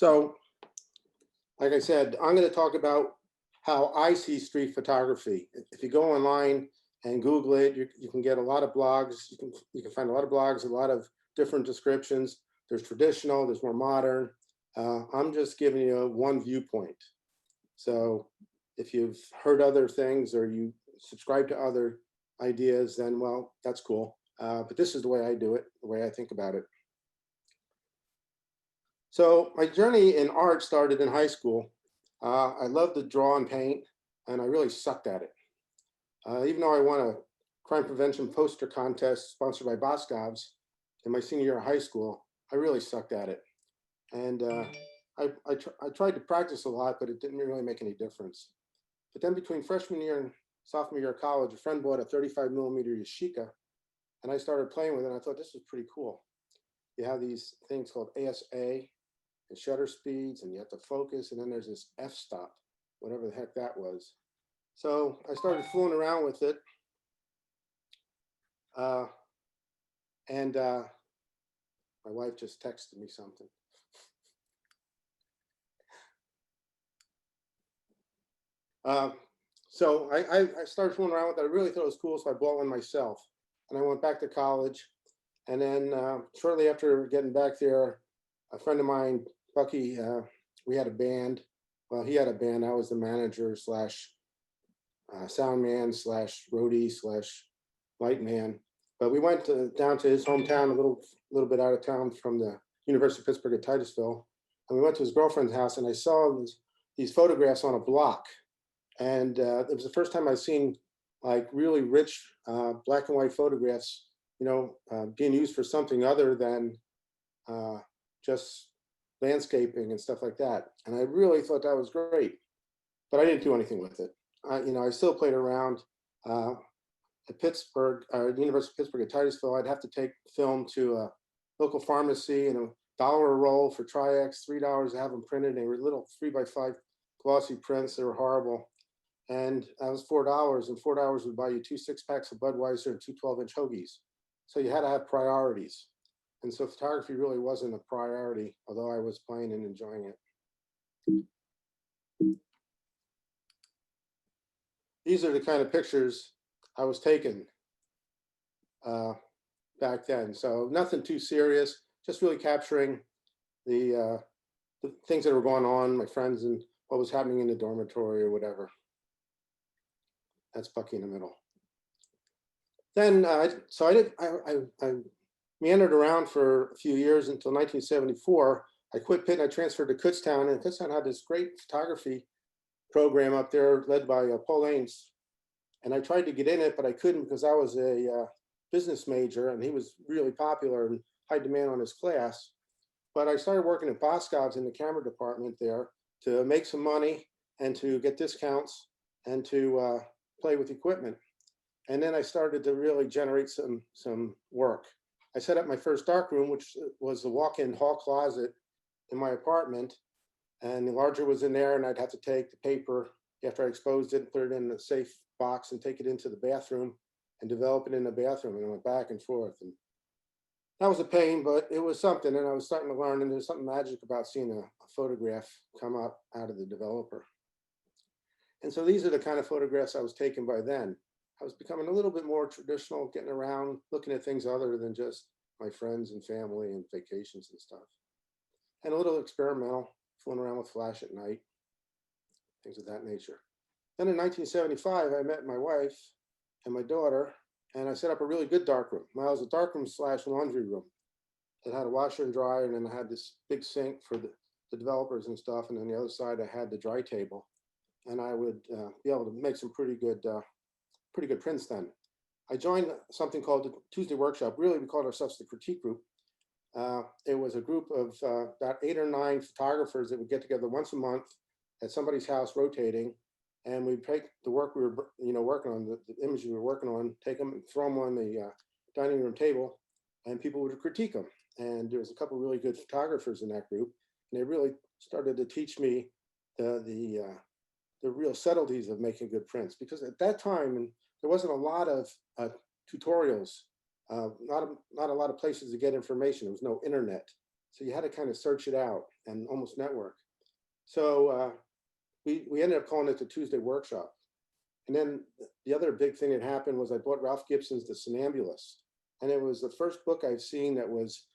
So, like I said, I'm going to talk about how I see street photography. If you go online and Google it, you can get a lot of blogs. You can find a lot of blogs, a lot of different descriptions. There's traditional, there's more modern. I'm just giving you one viewpoint. So if you've heard other things or you subscribe to other ideas, then well, that's cool. But this is the way I do it, the way I think about it. So my journey in art started in high school. I loved to draw and paint, and I really sucked at it. Even though I won a crime prevention poster contest sponsored by Boscov's in my senior year of high school, I really sucked at it. And I tried to practice a lot, but it didn't really make any difference. But then between freshman year and sophomore year of college, a friend bought a 35mm Yashica, and I started playing with it, and I thought this was pretty cool. You have these things called ASA and shutter speeds, and you have to focus, and then there's this f-stop, whatever the heck that was. So I started fooling around with it. My wife just texted me something. So I started fooling around with it. I really thought it was cool, so I bought one myself. And I went back to college. And then shortly after getting back there, a friend of mine, Bucky, we had a band. Well, he had a band. I was the manager slash sound man slash roadie slash light man. But we went down to his hometown, a little bit out of town from the University of Pittsburgh at Titusville. And we went to his girlfriend's house, and I saw these photographs on a block. And it was the first time I'd seen like really rich black and white photographs, being used for something other than just landscaping and stuff like that. And I really thought that was great, but I didn't do anything with it. I still played around at Pittsburgh, University of Pittsburgh at Titusville. I'd have to take film to a local pharmacy, and $1 a roll for Tri-X, $3 to have them printed. They were little 3x5 glossy prints. They were horrible. And that was $4, and $4 would buy you 2 6-packs of Budweiser and 2 12-inch hoagies. So you had to have priorities. And so photography really wasn't a priority, although I was playing and enjoying it. These are the kind of pictures I was taking back then. So nothing too serious, just really capturing the things that were going on, my friends, and what was happening in the dormitory or whatever. That's Bucky in the middle. Then, so I meandered around for a few years until 1974. I quit Pitt and I transferred to Kutztown, and Kutztown had this great photography program up there led by Paul Ains. And I tried to get in it, but I couldn't because I was a business major, and he was really popular and high demand on his class. But I started working at Boscov's in the camera department there to make some money and to get discounts and to play with equipment. And then I started to really generate some work. I set up my first darkroom, which was the walk-in hall closet in my apartment. And the larger was in there, and I'd have to take the paper after I exposed it and put it in a safe box and take it into the bathroom and develop it in the bathroom. And I went back and forth. And that was a pain, but it was something. And I was starting to learn, and there's something magic about seeing a photograph come up out of the developer. And so these are the kind of photographs I was taking by then. I was becoming a little bit more traditional, getting around, looking at things other than just my friends and family and vacations and stuff. And a little experimental, fooling around with flash at night, things of that nature. Then in 1975, I met my wife and my daughter, and I set up a really good darkroom. Well, it was a darkroom slash laundry room. It had a washer and dryer, and then I had this big sink for the developers and stuff. And on the other side, I had the dry table. And I would be able to make some pretty good prints then. I joined something called the Tuesday Workshop. Really, we called ourselves the Critique Group. It was a group of about 8 or 9 photographers that would get together once a month at somebody's house, rotating, and we'd take the work we were, working on, the images we were working on, take them and throw them on the dining room table, and people would critique them. And there was a couple of really good photographers in that group, and they really started to teach me the real subtleties of making good prints, because at that time there wasn't a lot of tutorials, not a lot of places to get information. There was no internet, so you had to kind of search it out. and almost network. So we ended up calling it the Tuesday Workshop. And then the other big thing that happened was I bought Ralph Gibson's The Somnambulist. And it was the first book I've seen that was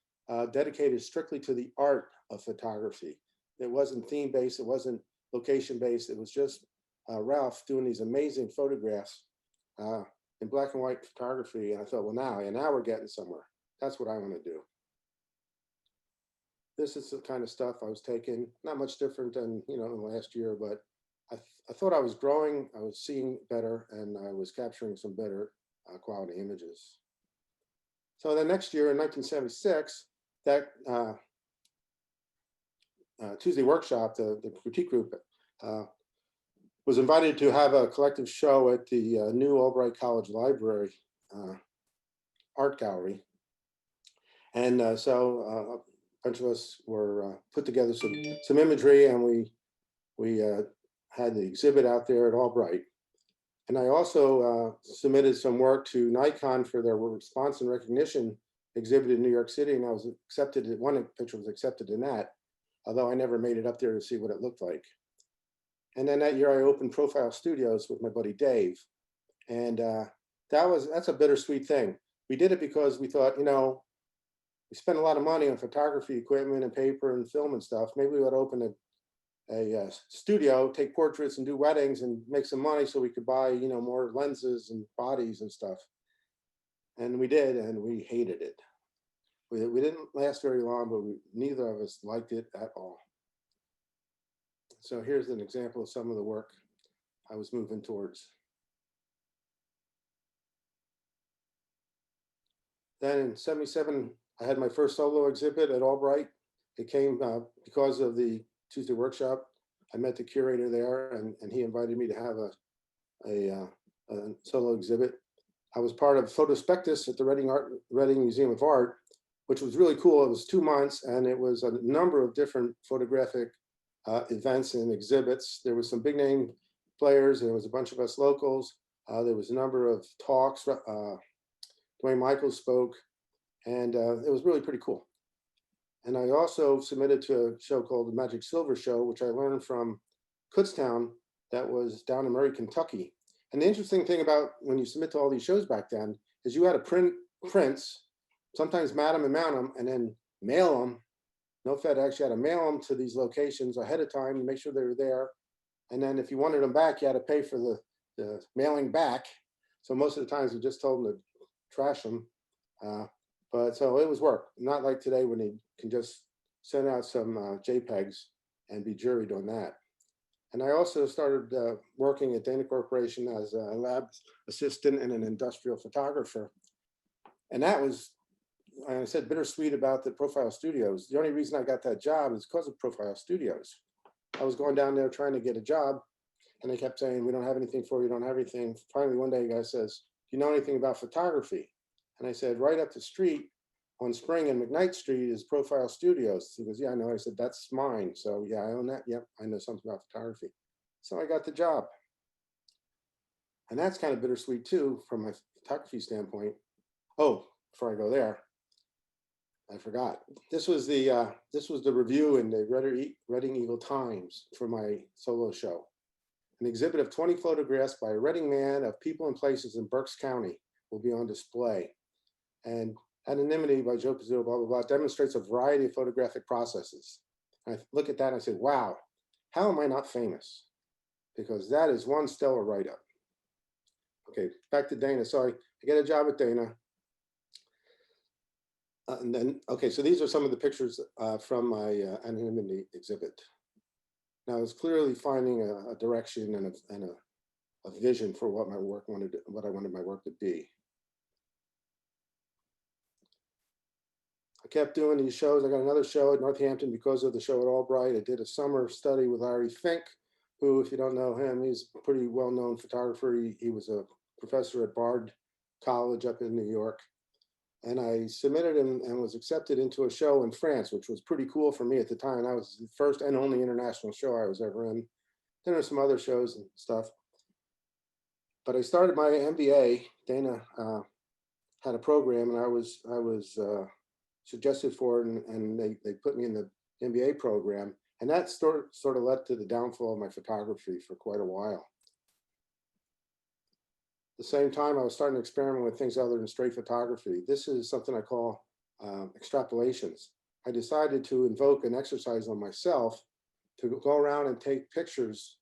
dedicated strictly to the art of photography. It wasn't theme-based, it wasn't location-based, it was just Ralph doing these amazing photographs in black and white photography. And I thought, well, now we're getting somewhere. That's what I want to do. This is the kind of stuff I was taking, not much different than, in the last year, but I thought I was growing, I was seeing better, and I was capturing some better quality images. So the next year in 1976, that Tuesday Workshop, the critique group, was invited to have a collective show at the new Albright College Library art gallery. And so a bunch of us were put together some imagery, and we had the exhibit out there at Albright. And I also submitted some work to Nikon for their response and recognition exhibit in New York City, and I was accepted. One picture was accepted in that, although I never made it up there to see what it looked like. And then that year I opened Profile Studios with my buddy Dave, and that's a bittersweet thing. We did it because we thought, we spend a lot of money on photography equipment and paper and film and stuff. Maybe we ought to open a studio, take portraits and do weddings and make some money so we could buy, more lenses and bodies and stuff. And we did, and we hated it. We didn't last very long, but neither of us liked it at all. So here's an example of some of the work I was moving towards. Then in '77, I had my first solo exhibit at Albright. It came because of the Tuesday Workshop. I met the curator there, and he invited me to have a solo exhibit. I was part of Photospectus at the Reading Museum of Art, which was really cool. It was 2 months, and it was a number of different photographic events and exhibits. There was some big name players. There was a bunch of us locals. There was a number of talks. Dwayne Michaels spoke, and it was really pretty cool. And I also submitted to a show called the Magic Silver Show, which I learned from Kutztown, that was down in Murray, Kentucky. And the interesting thing about when you submit to all these shows back then is you had to print prints, sometimes mat them and mount them, and then mail them. No FedEx, you had to mail them to these locations ahead of time to make sure they were there. And then if you wanted them back, you had to pay for the mailing back. So most of the times we just told them to trash them. But so it was work, not like today when you can just send out some JPEGs and be juried on that. And I also started working at Dana Corporation as a lab assistant and an industrial photographer. And that was, like I said, bittersweet about the Profile Studios. The only reason I got that job is because of Profile Studios. I was going down there trying to get a job, and they kept saying, we don't have anything for you, don't have anything. Finally, one day a guy says, do you know anything about photography? And I said, right up the street on Spring and McKnight Street is Profile Studios. He goes, yeah, I know. I said, that's mine. So yeah, I own that. Yep, I know something about photography. So I got the job. And that's kind of bittersweet too, from my photography standpoint. Oh, before I go there, I forgot. This was the review in the Reading Eagle Times for my solo show. An exhibit of 20 photographs by a Reading man of people and places in Berks County will be on display. And Anonymity by Joe Pizzuto, blah, blah, blah, demonstrates a variety of photographic processes. And I look at that and I say, wow, how am I not famous? Because that is one stellar write-up. Okay, back to Dana. So I get a job at Dana. And then, okay, so these are some of the pictures from my Anonymity exhibit. Now, I was clearly finding a direction and a vision for what my work what I wanted my work to be. I kept doing these shows. I got another show at Northampton because of the show at Albright. I did a summer study with Larry Fink, who, if you don't know him, he's a pretty well-known photographer. He was a professor at Bard College up in New York. And I submitted him and was accepted into a show in France, which was pretty cool for me at the time. That was the first and only international show I was ever in. Then there were some other shows and stuff. But I started my MBA. Dana had a program, and I was suggested for it, and they put me in the MBA program, and that sort of led to the downfall of my photography for quite a while. At the same time, I was starting to experiment with things other than straight photography. This is something I call extrapolations. I decided to invoke an exercise on myself to go around and take pictures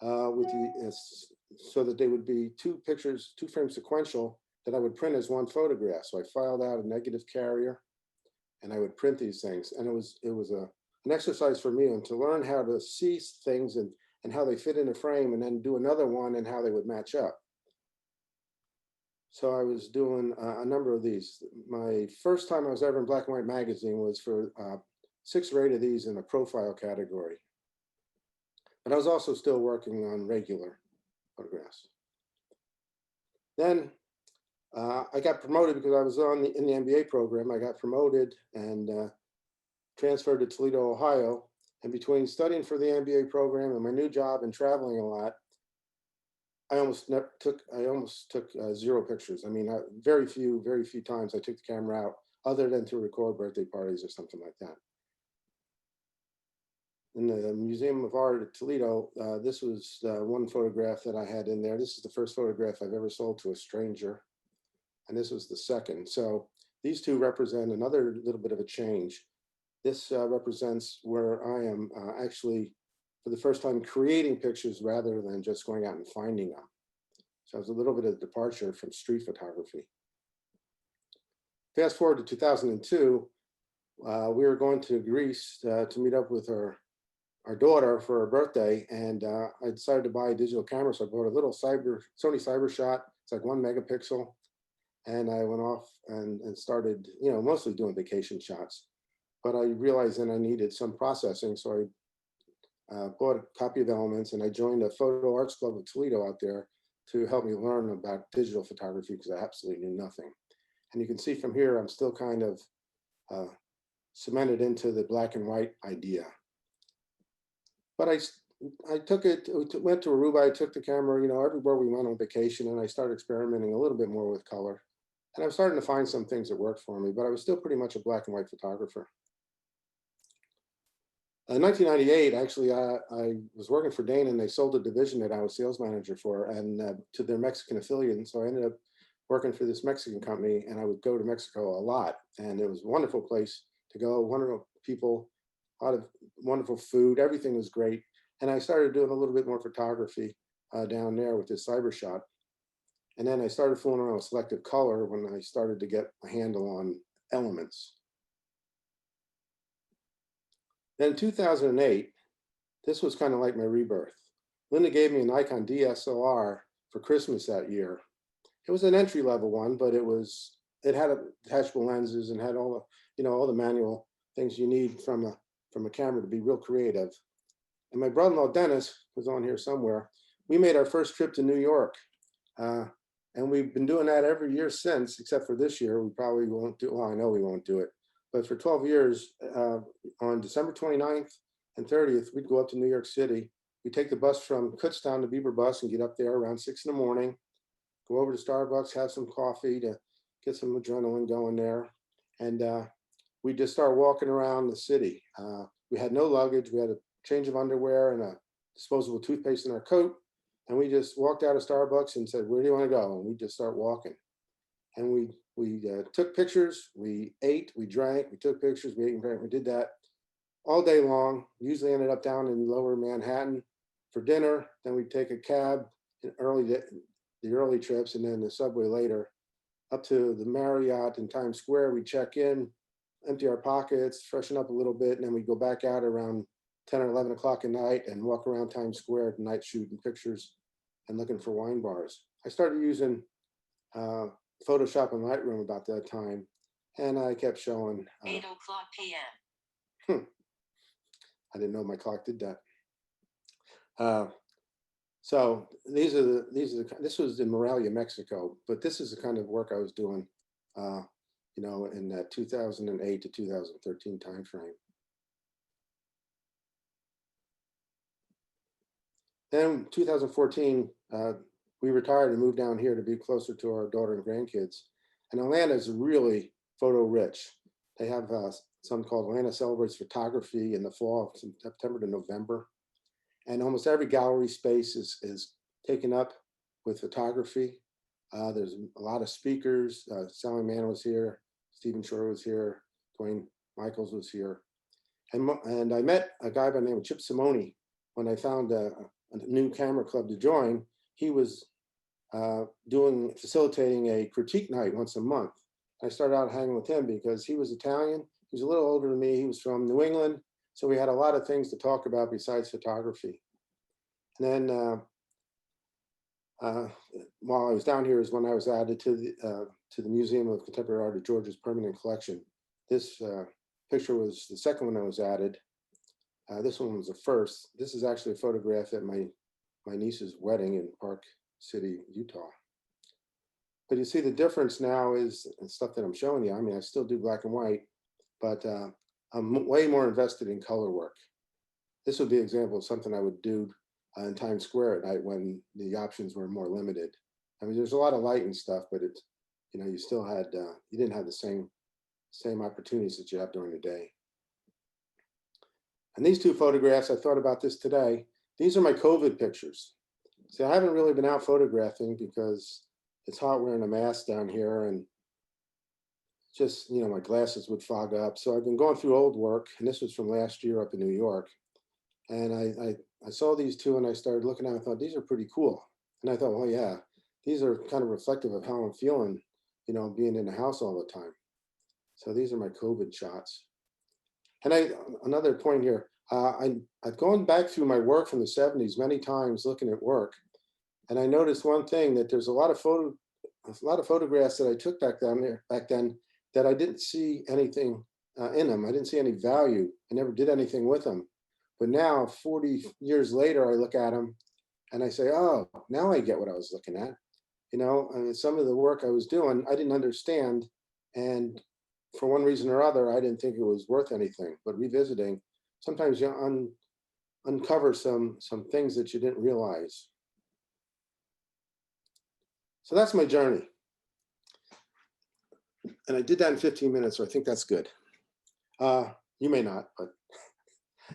so that they would be two pictures, two frame sequential that I would print as one photograph. So I filed out a negative carrier and I would print these things. And it was an exercise for me to learn how to see things and how they fit in a frame, and then do another one and how they would match up. So I was doing a number of these. My first time I was ever in Black and White magazine was for 6 or 8 of these in a profile category. But I was also still working on regular photographs. Then I got promoted because I was in the MBA program. I got promoted and transferred to Toledo, Ohio. And between studying for the MBA program and my new job and traveling a lot, I almost took 0 pictures. I mean, very few times I took the camera out, other than to record birthday parties or something like that. In the Museum of Art at Toledo, this was one photograph that I had in there. This is the first photograph I've ever sold to a stranger, and this was the second. So these two represent another little bit of a change. This represents where I am actually, for the first time, creating pictures rather than just going out and finding them. So it was a little bit of a departure from street photography. Fast forward to 2002, we were going to Greece to meet up with our daughter for her birthday, and I decided to buy a digital camera. So I bought a little Sony CyberShot. It's like 1 megapixel. And I went off and started, mostly doing vacation shots. But I realized then I needed some processing. So I bought a copy of Elements, and I joined a Photo Arts Club of Toledo out there to help me learn about digital photography, because I absolutely knew nothing. And you can see from here, I'm still kind of cemented into the black and white idea. But I took it, went to Aruba, I took the camera, everywhere we went on vacation, and I started experimenting a little bit more with color. And I was starting to find some things that worked for me, but I was still pretty much a black and white photographer. In 1998, actually, I was working for Dana, and they sold a division that I was sales manager for, and to their Mexican affiliate. And so I ended up working for this Mexican company, and I would go to Mexico a lot. And it was a wonderful place to go, wonderful people, a lot of wonderful food. Everything was great. And I started doing a little bit more photography down there with this CyberShot. And then I started fooling around with selective color when I started to get a handle on elements. Then in 2008, this was kind of like my rebirth. Linda gave me a Nikon DSLR for Christmas that year. It was an entry-level one, but it had detachable lenses and had all the manual things you need from a camera to be real creative. And my brother-in-law Dennis was on here somewhere. We made our first trip to New York, and we've been doing that every year since, except for this year. We probably won't do. Well, I know we won't do it. But for 12 years, on December 29th and 30th, we'd go up to New York City. We'd take the bus from Kutztown to Bievres bus and get up there around 6 in the morning, go over to Starbucks, have some coffee to get some adrenaline going there. And we'd just start walking around the city. We had no luggage. We had a change of underwear and a disposable toothpaste in our coat. And we just walked out of Starbucks and said, "Where do you want to go?" And we just start walking. And we took pictures, we ate, we drank, we took pictures, we ate and drank. We did that all day long. Usually ended up down in lower Manhattan for dinner. Then we'd take a cab in the early trips, and then the subway later up to the Marriott in Times Square. We'd check in, empty our pockets, freshen up a little bit, and then we'd go back out around 10 or 11 o'clock at night and walk around Times Square at night shooting pictures and looking for wine bars. I started using Photoshop and Lightroom about that time, and I kept showing 8 o'clock p.m. I didn't know my clock did that. So this was in Morelia, Mexico, but this is the kind of work I was doing, in that 2008 to 2013 timeframe. Then 2014, we retired and moved down here to be closer to our daughter and grandkids. And Atlanta is really photo rich. They have something called Atlanta Celebrates Photography in the fall, from September to November. And almost every gallery space is taken up with photography. There's a lot of speakers. Sally Mann was here, Stephen Shore was here, Dwayne Michaels was here. And I met a guy by the name of Chip Simone when I found a new camera club to join. He was facilitating a critique night once a month. I started out hanging with him because he was Italian. He was a little older than me. He was from New England. So we had a lot of things to talk about besides photography. And then while I was down here is when I was added to the Museum of Contemporary Art at Georgia's permanent collection. This picture was the second one I was added. This one was the first. This is actually a photograph at my niece's wedding in Park City, Utah. But you see the difference now is stuff that I'm showing you. I mean, I still do black and white, but I'm way more invested in color work. This would be an example of something I would do in Times Square at night when the options were more limited. I mean, there's a lot of light and stuff, but it's, you know, you still had, you didn't have the same opportunities that you have during the day. And these two photographs, I thought about this today. These are my COVID pictures. See, I haven't really been out photographing because it's hot wearing a mask down here, and just, you know, my glasses would fog up. So I've been going through old work, and this was from last year up in New York. And I saw these two and I started looking at them. I thought, these are pretty cool. And I thought, well, yeah, these are kind of reflective of how I'm feeling, you know, being in the house all the time. So these are my COVID shots. And another point here, I've gone back through my work from the 70s many times looking at work. And I noticed one thing, that there's a lot of photographs that I took back then that I didn't see anything in them. I didn't see any value. I never did anything with them. But now, 40 years later, I look at them and I say, oh, now I get what I was looking at. You know, I mean, some of the work I was doing, I didn't understand. And for one reason or other, I didn't think it was worth anything. But revisiting, sometimes you uncover some things that you didn't realize. So that's my journey. And I did that in 15 minutes, so I think that's good. You may not, but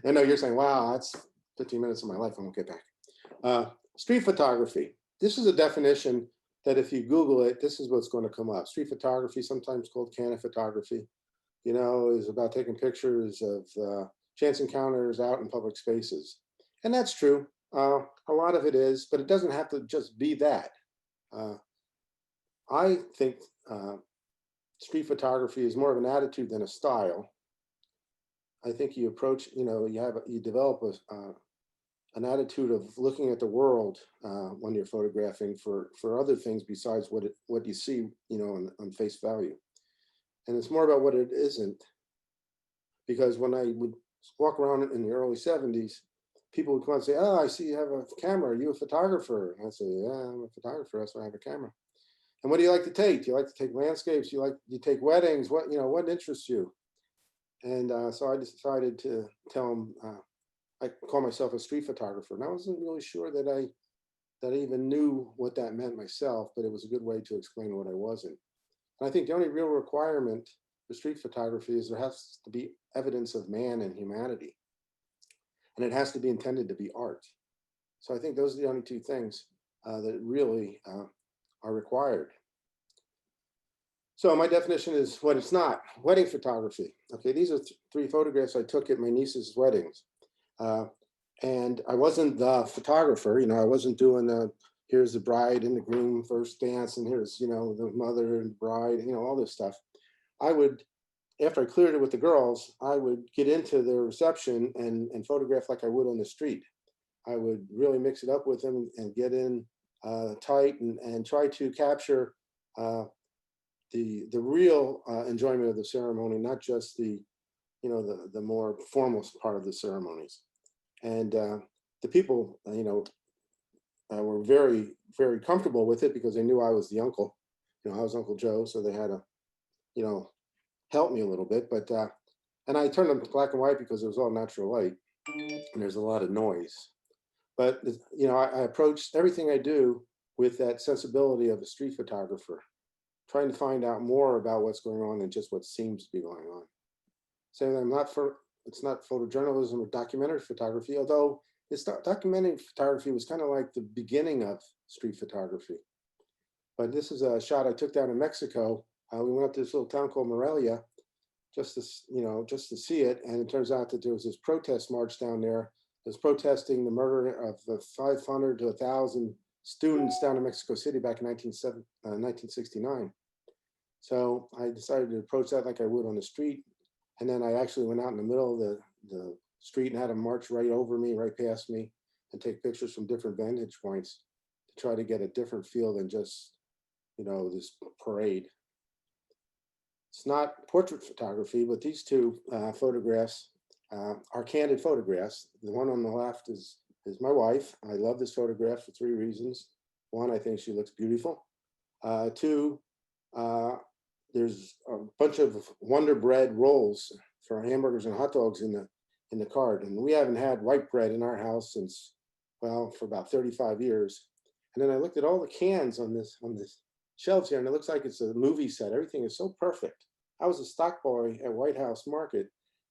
I know you're saying, wow, that's 15 minutes of my life I won't get back. Street photography. This is a definition that if you Google it, this is what's going to come up. Street photography, sometimes called candid photography, you know, is about taking pictures of chance encounters out in public spaces. And that's true. A lot of it is, but it doesn't have to just be that. I think street photography is more of an attitude than a style. I think you approach, you know, you develop an attitude of looking at the world when you're photographing for other things besides what you see, you know, on face value. And it's more about what it isn't. Because when I would walk around in the early 70s, people would come and say, oh, I see you have a camera. Are you a photographer? And I'd say, yeah, I'm a photographer. That's why I have a camera. And what do you like to take? Do you like to take landscapes? Do you take weddings? What interests you? And so I decided to tell them, I call myself a street photographer. And I wasn't really sure that I even knew what that meant myself, but it was a good way to explain what I wasn't. And I think the only real requirement for street photography is there has to be evidence of man and humanity. And it has to be intended to be art. So I think those are the only two things that really are required. So my definition is what it's not. Wedding photography. Okay, these are three photographs I took at my niece's weddings. And I wasn't the photographer, you know, I wasn't doing here's the bride and the groom first dance, and here's, you know, the mother and bride, you know, all this stuff. I would, after I cleared it with the girls, I would get into the reception and photograph like I would on the street. I would really mix it up with them and get in tight and try to capture the real enjoyment of the ceremony, not just the more formal part of the ceremonies. And the people, you know, were very, very comfortable with it because they knew I was the uncle. You know, I was Uncle Joe, so they had to, you know, help me a little bit. But and I turned them to black and white because it was all natural light, and there's a lot of noise. But you know, I approached everything I do with that sensibility of a street photographer, trying to find out more about what's going on than just what seems to be going on. saying I'm not for, it's not photojournalism or documentary photography, although documentary photography was kind of like the beginning of street photography. But this is a shot I took down in Mexico. We went up to this little town called Morelia just to, just to see it. And it turns out that there was this protest march down there that was protesting the murder of 500 to 1,000 students down in Mexico City back in 1969. So I decided to approach that like I would on the street. And then I actually went out in the middle of the street and had them march right over me, right past me, and take pictures from different vantage points to try to get a different feel than just, this parade. It's not portrait photography, but these two photographs are candid photographs. The one on the left is my wife. I love this photograph for 3 reasons. One, I think she looks beautiful. Two, there's a bunch of Wonder Bread rolls for hamburgers and hot dogs in the cart, and we haven't had white bread in our house since, well, for about 35 years. And then I looked at all the cans on this shelves here, and it looks like it's a movie set. Everything is so perfect. I was a stock boy at White House Market,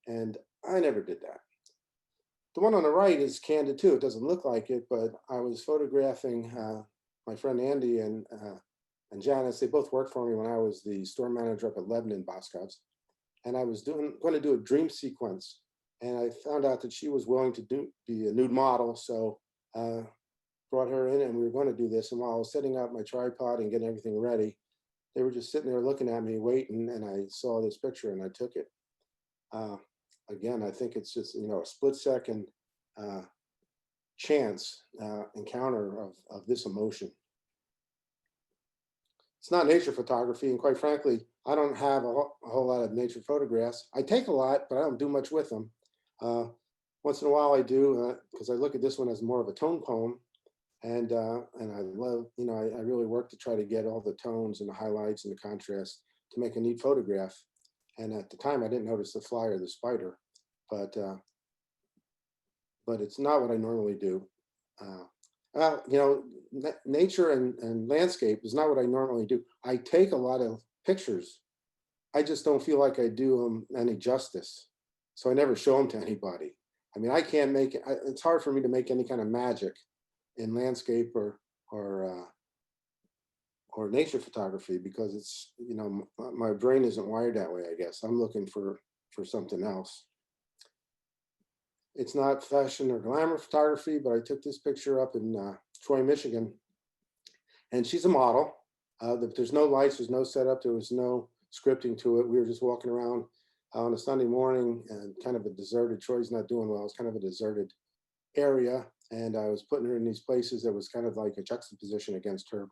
and I never did that. The one on the right is candid too. It doesn't look like it, but I was photographing my friend Andy and Janice. They both worked for me when I was the store manager up at Lebanon Boscov's, and I was going to do a dream sequence, and I found out that she was willing to be a nude model, so brought her in, and we were going to do this. And while I was setting up my tripod and getting everything ready, they were just sitting there looking at me, waiting, and I saw this picture and I took it. Again, I think it's just, a split-second chance encounter of this emotion. It's not nature photography, and quite frankly, I don't have a whole lot of nature photographs. I take a lot, but I don't do much with them. Once in a while I do, because I look at this one as more of a tone poem. And I love, I really work to try to get all the tones and the highlights and the contrast to make a neat photograph. And at the time, I didn't notice the fly or the spider, but it's not what I normally do. Nature and landscape is not what I normally do. I take a lot of pictures. I just don't feel like I do them any justice. So I never show them to anybody. I mean, I can't make it. It's hard for me to make any kind of magic in landscape or nature photography, because it's, my brain isn't wired that way. I guess I'm looking for something else. It's not fashion or glamour photography, but I took this picture up in Troy, Michigan, and she's a model. There's no lights, there's no setup, there was no scripting to it. We were just walking around on a Sunday morning, and kind of a deserted, Troy's not doing well, it's kind of a deserted area, and I was putting her in these places that was kind of like a juxtaposition against her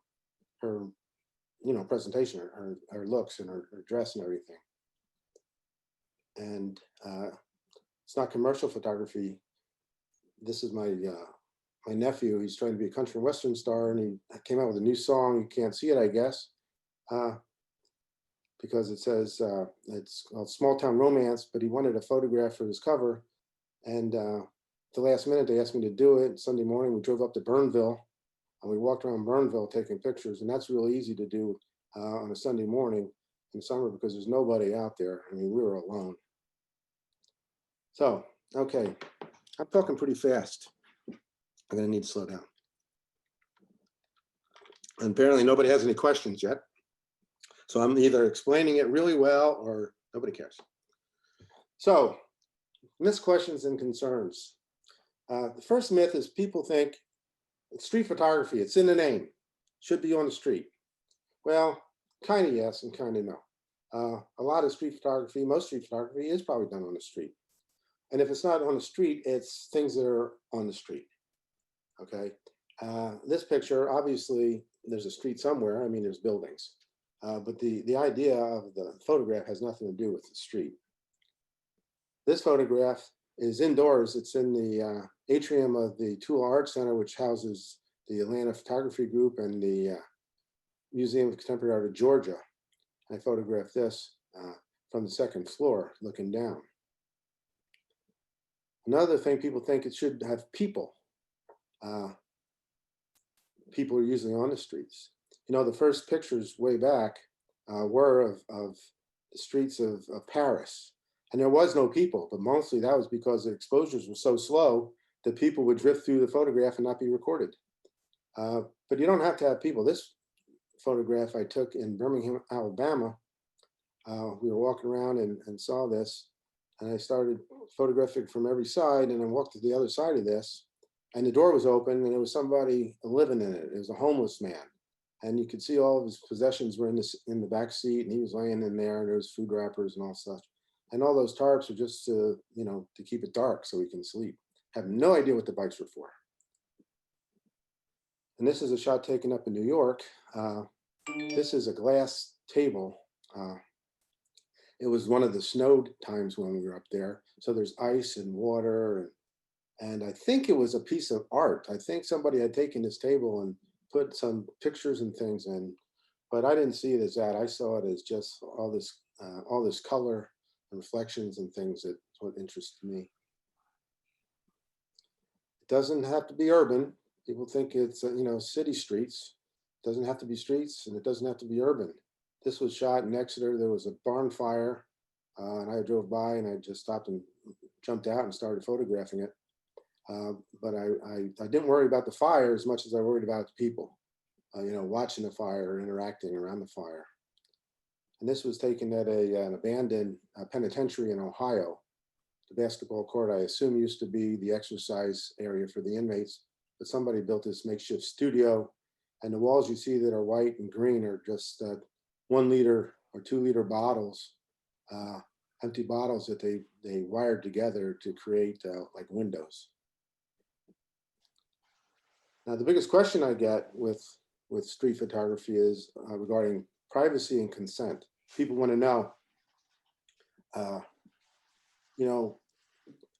presentation, her looks and her dress and everything. And it's not commercial photography. This is my my nephew. He's trying to be a country and western star, and he came out with a new song. You can't see it, I guess, because it says it's called Small Town Romance, but he wanted a photograph for his cover, and the last minute they asked me to do it. Sunday morning we drove up to Burnville, and we walked around Burnville taking pictures, and that's really easy to do on a Sunday morning in summer because there's nobody out there. I mean, we were alone. So, okay, I'm talking pretty fast. I'm gonna need to slow down. And apparently nobody has any questions yet. So I'm either explaining it really well or nobody cares. So, myths, questions, and concerns. The first myth is people think it's street photography, it's in the name, should be on the street. Well, kind of yes and kind of no. A lot of street photography, most street photography is probably done on the street. And if it's not on the street, it's things that are on the street, okay? This picture, obviously, there's a street somewhere. I mean, there's buildings. But the idea of the photograph has nothing to do with the street. This photograph is indoors. It's in the atrium of the Tula Art Center, which houses the Atlanta Photography Group and the Museum of Contemporary Art of Georgia. I photographed this from the second floor, looking down. Another thing, people think it should have people. People are usually on the streets. The first pictures way back were of the streets of Paris. And there was no people, but mostly that was because the exposures were so slow that people would drift through the photograph and not be recorded. But you don't have to have people. This photograph I took in Birmingham, Alabama, we were walking around and saw this, and I started photographing from every side, and I walked to the other side of this, and the door was open, and there was somebody living in it. It was a homeless man, and you could see all of his possessions were in the back seat, and he was laying in there, and there was food wrappers and all stuff, and all those tarps are just to, to keep it dark so we can sleep. Have no idea what the bikes were for. And this is a shot taken up in New York. This is a glass table. It was one of the snowed times when we were up there. So there's ice and water. And I think it was a piece of art. I think somebody had taken this table and put some pictures and things in, but I didn't see it as that. I saw it as just all this color and reflections and things. That's what interested me. It doesn't have to be urban. People think it's, city streets. It doesn't have to be streets, and it doesn't have to be urban. This was shot in Exeter. There was a barn fire, and I drove by, and I just stopped and jumped out and started photographing it. But I didn't worry about the fire as much as I worried about the people, watching the fire, interacting around the fire. And this was taken at an abandoned penitentiary in Ohio. The basketball court, I assume, used to be the exercise area for the inmates, but somebody built this makeshift studio, and the walls you see that are white and green are just 1 liter or 2 liter bottles, empty bottles that they wired together to create like windows. Now, the biggest question I get with street photography is regarding privacy and consent. People want to know,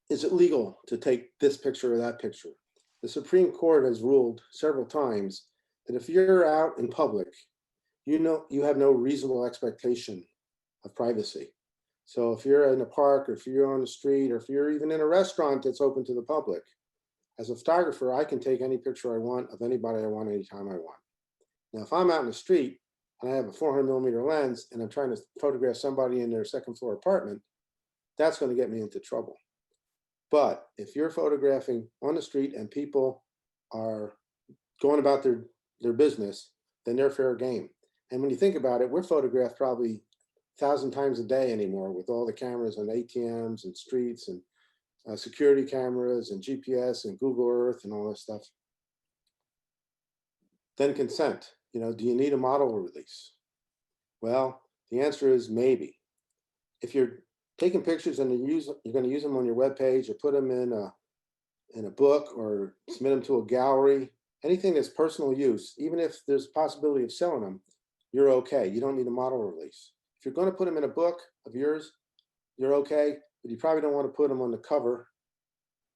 is it legal to take this picture or that picture? The Supreme Court has ruled several times that if you're out in public, you have no reasonable expectation of privacy. So if you're in a park, or if you're on the street, or if you're even in a restaurant that's open to the public, as a photographer, I can take any picture I want of anybody I want anytime I want. Now, if I'm out in the street and I have a 400mm lens and I'm trying to photograph somebody in their second floor apartment, that's going to get me into trouble. But if you're photographing on the street and people are going about their business, then they're fair game. And when you think about it, we're photographed probably 1,000 times a day anymore with all the cameras on ATMs and streets and security cameras and GPS and Google Earth and all this stuff. Then consent. Do you need a model release? Well, the answer is maybe. If you're taking pictures and you're going to use them on your webpage or put them in a book or submit them to a gallery, anything that's personal use, even if there's a possibility of selling them, you're okay. You don't need a model release. If you're going to put them in a book of yours, you're okay, but you probably don't want to put them on the cover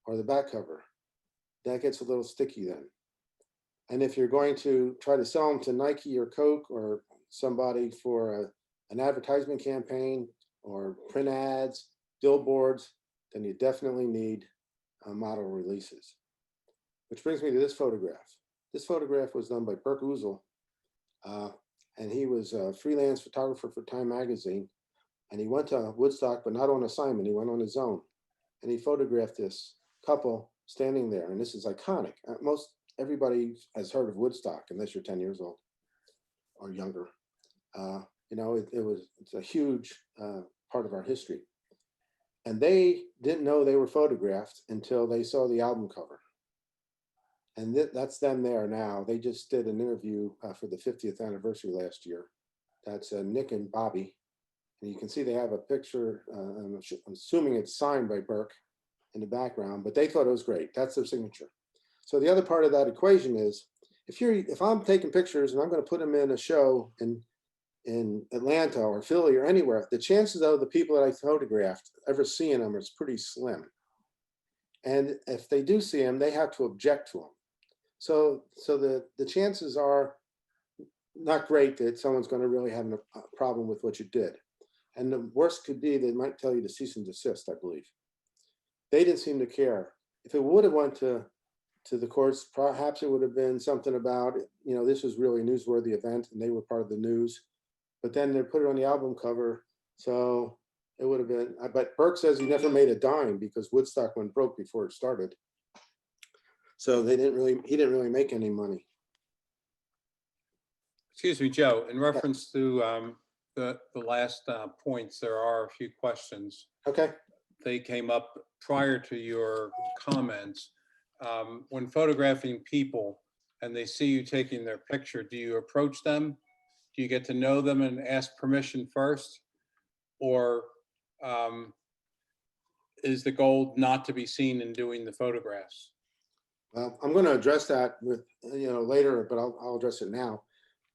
or the back cover. That gets a little sticky then. And if you're going to try to sell them to Nike or Coke or somebody for an advertisement campaign or print ads, billboards, then you definitely need model releases. Which brings me to this photograph. This photograph was done by Burke Ousel, and he was a freelance photographer for Time magazine. And he went to Woodstock, but not on assignment. He went on his own. And he photographed this couple standing there. And this is iconic. Most everybody has heard of Woodstock, unless you're 10 years old or younger. It's a huge part of our history. And they didn't know they were photographed until they saw the album cover. And that's them there now. They just did an interview for the 50th anniversary last year. That's Nick and Bobby. And you can see they have a picture, I'm assuming it's signed by Burke in the background, but they thought it was great. That's their signature. So the other part of that equation is, if I'm taking pictures and I'm going to put them in a show in Atlanta or Philly or anywhere, the chances of the people that I photographed ever seeing them is pretty slim. And if they do see them, they have to object to them. So the chances are not great that someone's going to really have a problem with what you did. And the worst could be they might tell you to cease and desist, I believe. They didn't seem to care. If it would have went to the courts, perhaps it would have been something about, this was really a newsworthy event and they were part of the news. But then they put it on the album cover. So it would have been, but Burke says he never made a dime because Woodstock went broke before it started. So he didn't really make any money. Excuse me, Joe, in reference to the last points, there are a few questions. Okay. They came up prior to your comments. When photographing people and they see you taking their picture, do you approach them? Do you get to know them and ask permission first? Or is the goal not to be seen in doing the photographs? Well, I'm going to address that with, later, but I'll address it now.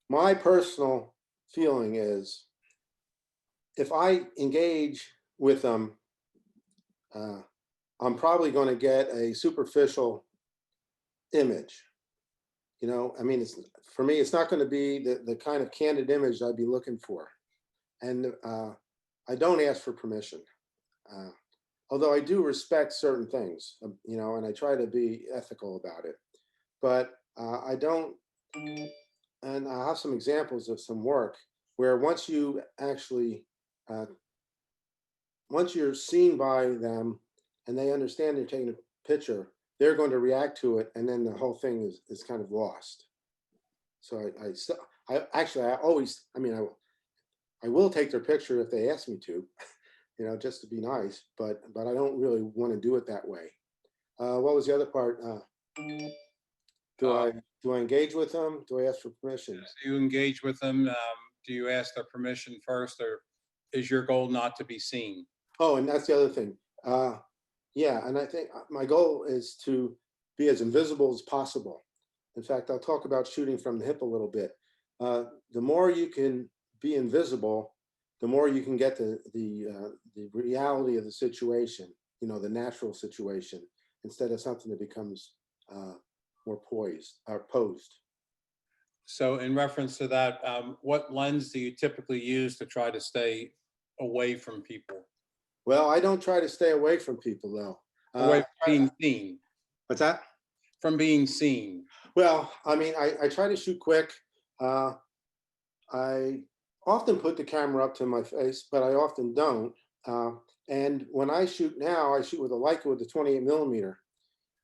My personal feeling is if I engage with them, I'm probably going to get a superficial image. I mean, for me, it's not going to be the kind of candid image I'd be looking for. And I don't ask for permission. Although I do respect certain things, and I try to be ethical about it. But I don't, and I have some examples of some work where once you actually, once you're seen by them and they understand you're taking a picture, they're going to react to it, and then the whole thing is kind of lost. So I will take their picture if they ask me to, just to be nice, but I don't really want to do it that way. What was the other part? Do I engage with them? Do I ask for permission? Do you engage with them? Do you ask their permission first, or is your goal not to be seen? Oh, and that's the other thing. Yeah, and I think my goal is to be as invisible as possible. In fact, I'll talk about shooting from the hip a little bit. The more you can be invisible, the more you can get the reality of the situation, the natural situation, instead of something that becomes more posed. So in reference to that, what lens do you typically use to try to stay away from people? Well, I don't try to stay away from people, though. Away from being seen. What's that? From being seen. Well, I mean, I try to shoot quick. I often put the camera up to my face, but I often don't. And when I shoot now, I shoot with a Leica with the 28 millimeter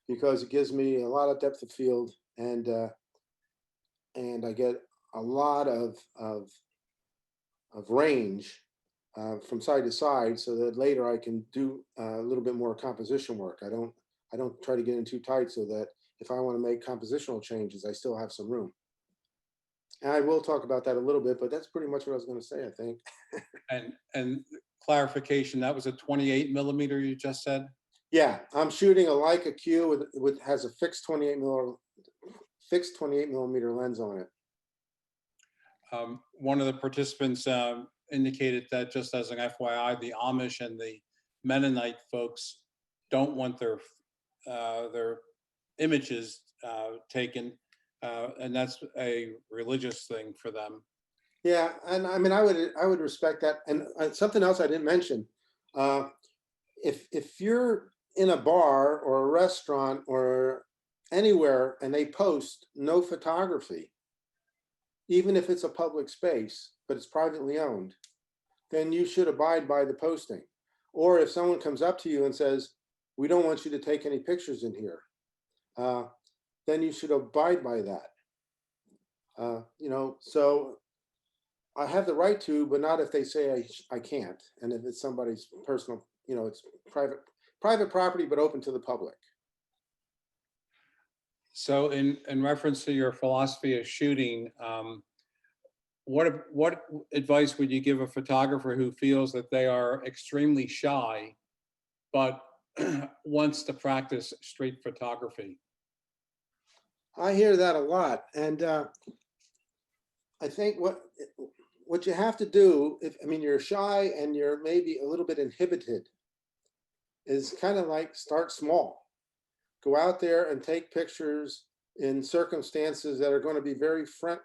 because it gives me a lot of depth of field, and I get a lot of range from side to side, so that later I can do a little bit more composition work. I don't try to get in too tight, so that if I want to make compositional changes, I still have some room. And I will talk about that a little bit, but that's pretty much what I was going to say, I think. And clarification, that was a 28 millimeter you just said? Yeah, I'm shooting a Leica Q with has a fixed 28 millimeter lens on it. One of the participants indicated that, just as an FYI, the Amish and the Mennonite folks don't want their images taken, and that's a religious thing for them. Yeah, and I mean, I would respect that. And something else I didn't mention: if you're in a bar or a restaurant or anywhere and they post no photography, even if it's a public space but it's privately owned, then you should abide by the posting. Or if someone comes up to you and says, "We don't want you to take any pictures in here," then you should abide by that. So I have the right to, but not if they say I can't. And if it's somebody's personal, it's private property, but open to the public. So in reference to your philosophy of shooting, what advice would you give a photographer who feels that they are extremely shy, but wants to practice street photography? I hear that a lot. And I think what you have to do, you're shy and you're maybe a little bit inhibited, is kind of like start small. Go out there and take pictures in circumstances that are going to be very friendly,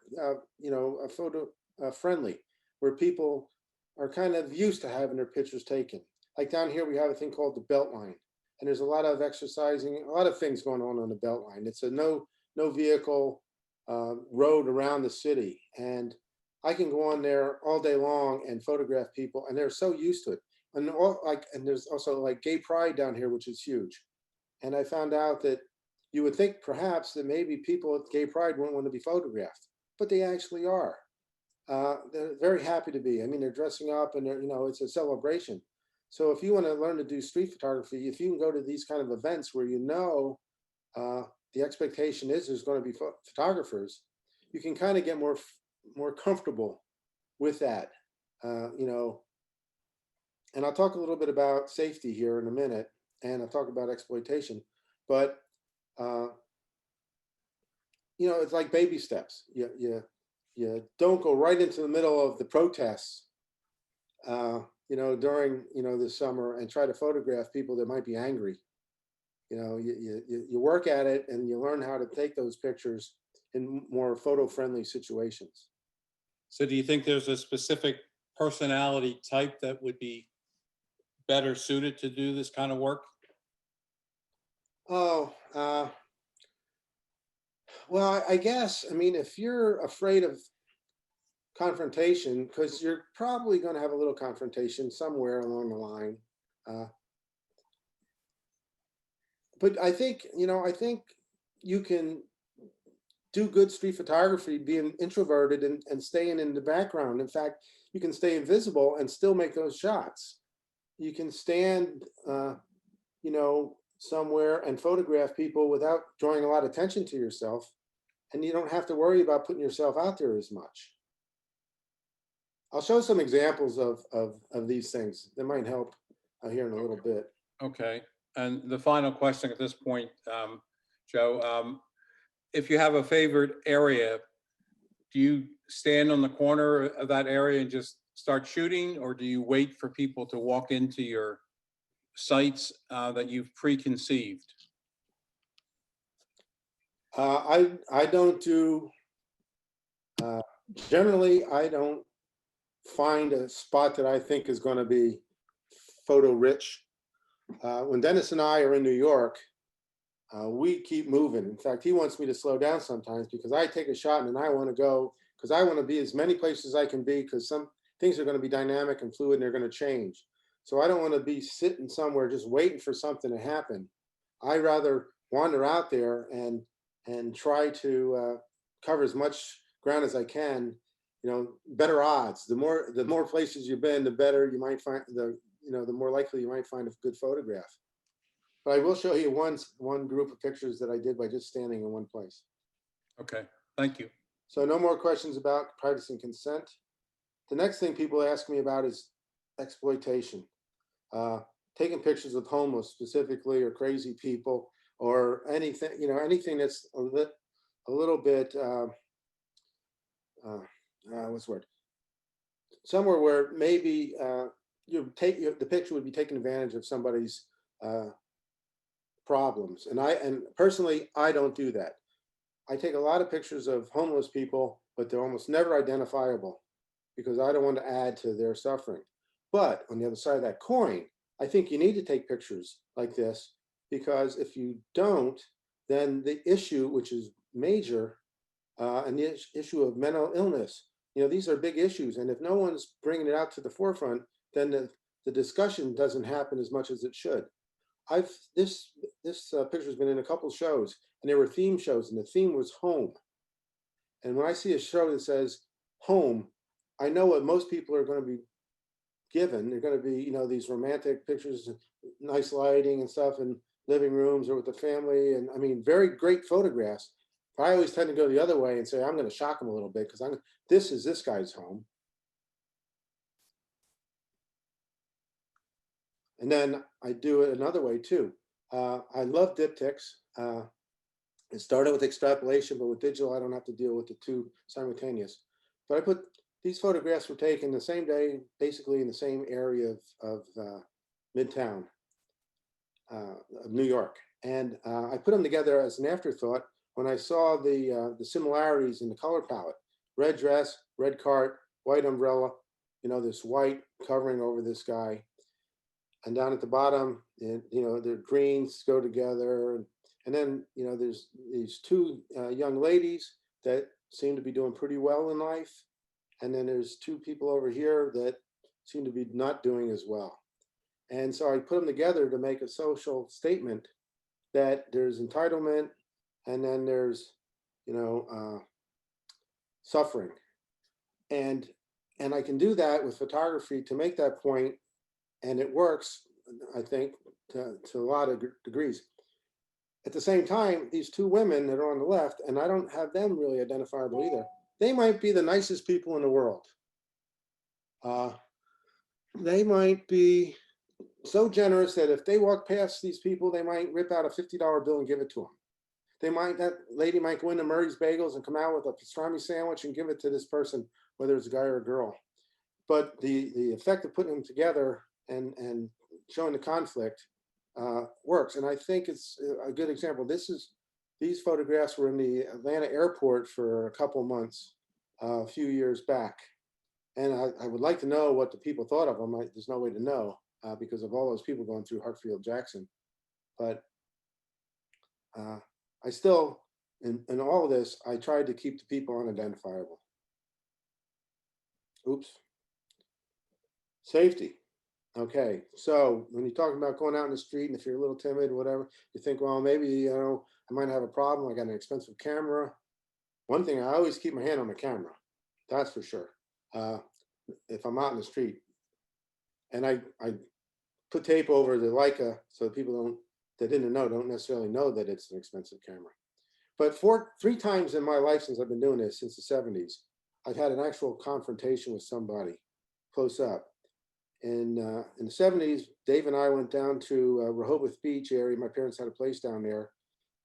where people are kind of used to having their pictures taken. Like down here, we have a thing called the Beltline, and there's a lot of exercising, a lot of things going on the Beltline. It's a no vehicle road around the city, and I can go on there all day long and photograph people, and they're so used to it. and and there's also like gay pride down here, which is huge. And I found out that you would think perhaps that maybe people at gay pride wouldn't want to be photographed, but they actually are. They're very happy to be. I mean, they're dressing up and they're, it's a celebration. So if you want to learn to do street photography, if you can go to these kind of events where uh, the expectation is there's going to be photographers, you can kind of get more comfortable with that. You know, and I'll talk a little bit about safety here in a minute, and I'll talk about exploitation. But uh, it's like baby steps. You don't go right into the middle of the protests, during this summer and try to photograph people that might be angry. You work at it and you learn how to take those pictures in more photo-friendly situations. So do you think there's a specific personality type that would be better suited to do this kind of work? Oh, well, I guess, I mean, if you're afraid of confrontation, because you're probably going to have a little confrontation somewhere along the line. But I think you can do good street photography being introverted and staying in the background. In fact, you can stay invisible and still make those shots. You can stand, somewhere and photograph people without drawing a lot of attention to yourself. And you don't have to worry about putting yourself out there as much. I'll show some examples of these things that might help here in a little bit. Okay. And the final question at this point, Joe, if you have a favorite area, do you stand on the corner of that area and just start shooting, or do you wait for people to walk into your sites that you've preconceived? I don't do, generally, I don't find a spot that I think is going to be photo rich. When Dennis and I are in New York, we keep moving. In fact, he wants me to slow down sometimes because I take a shot and then I want to go, because I want to be as many places as I can be, because some things are going to be dynamic and fluid and they're going to change. So I don't want to be sitting somewhere just waiting for something to happen. I rather wander out there and try to cover as much ground as I can. Better odds. The more places you've been, the better you might find the more likely you might find a good photograph. But I will show you one group of pictures that I did by just standing in one place. Okay, thank you. So no more questions about privacy and consent. The next thing people ask me about is exploitation. Taking pictures of homeless specifically, or crazy people, or anything, anything that's a little bit, what's the word? Somewhere where maybe the picture would be taking advantage of somebody's problems. And personally, I don't do that. I take a lot of pictures of homeless people, but they're almost never identifiable because I don't want to add to their suffering. But on the other side of that coin, I think you need to take pictures like this, because if you don't, then the issue, which is major, and the issue of mental illness, these are big issues. And if no one's bringing it out to the forefront, then the discussion doesn't happen as much as it should. This picture's been in a couple shows, and there were theme shows, and the theme was home. And when I see a show that says home, I know what most people are going to be given. They're going to be, these romantic pictures, nice lighting and stuff in living rooms or with the family. And I mean, very great photographs. But I always tend to go the other way and say, I'm going to shock them a little bit because this is this guy's home. And then I do it another way too. I love diptychs. It started with extrapolation, but with digital, I don't have to deal with the two simultaneous. But these photographs were taken the same day, basically in the same area of Midtown of New York. And I put them together as an afterthought when I saw the similarities in the color palette. Red dress, red cart, white umbrella, this white covering over this guy. And down at the bottom, the greens go together. And then, there's these two young ladies that seem to be doing pretty well in life. And then there's two people over here that seem to be not doing as well. And so I put them together to make a social statement that there's entitlement and then there's, suffering. And I can do that with photography to make that point, and it works, I think, to a lot of degrees. At the same time, these two women that are on the left, and I don't have them really identifiable either, they might be the nicest people in the world. They might be so generous that if they walk past these people, they might rip out a $50 bill and give it to them. That lady might go into Murray's Bagels and come out with a pastrami sandwich and give it to this person, whether it's a guy or a girl. But the effect of putting them together and showing the conflict works. And I think it's a good example. These photographs were in the Atlanta airport for a couple months, a few years back. And I would like to know what the people thought of them. There's no way to know because of all those people going through Hartsfield-Jackson. But I still, in all of this, I tried to keep the people unidentifiable. Oops. Safety. Okay, so when you're talking about going out in the street, and if you're a little timid, whatever, you think, well, maybe, I might have a problem. I got an expensive camera. One thing, I always keep my hand on the camera. That's for sure. If I'm out in the street. And I put tape over the Leica so people don't necessarily know that it's an expensive camera. But three times in my life since I've been doing this, since the 70s, I've had an actual confrontation with somebody close up. In the 70s, Dave and I went down to Rehoboth Beach area. My parents had a place down there,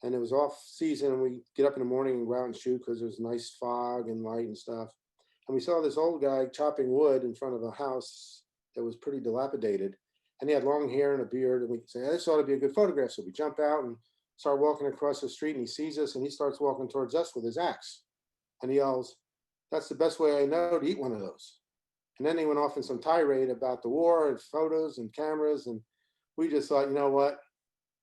and it was off season. We get up in the morning and go out and shoot because there's nice fog and light and stuff. And we saw this old guy chopping wood in front of a house that was pretty dilapidated. And he had long hair and a beard. And we said, this ought to be a good photograph. So we jump out and start walking across the street, and he sees us and he starts walking towards us with his axe. And he yells, "That's the best way I know to eat one of those." And then he went off in some tirade about the war and photos and cameras. And we just thought, you know what?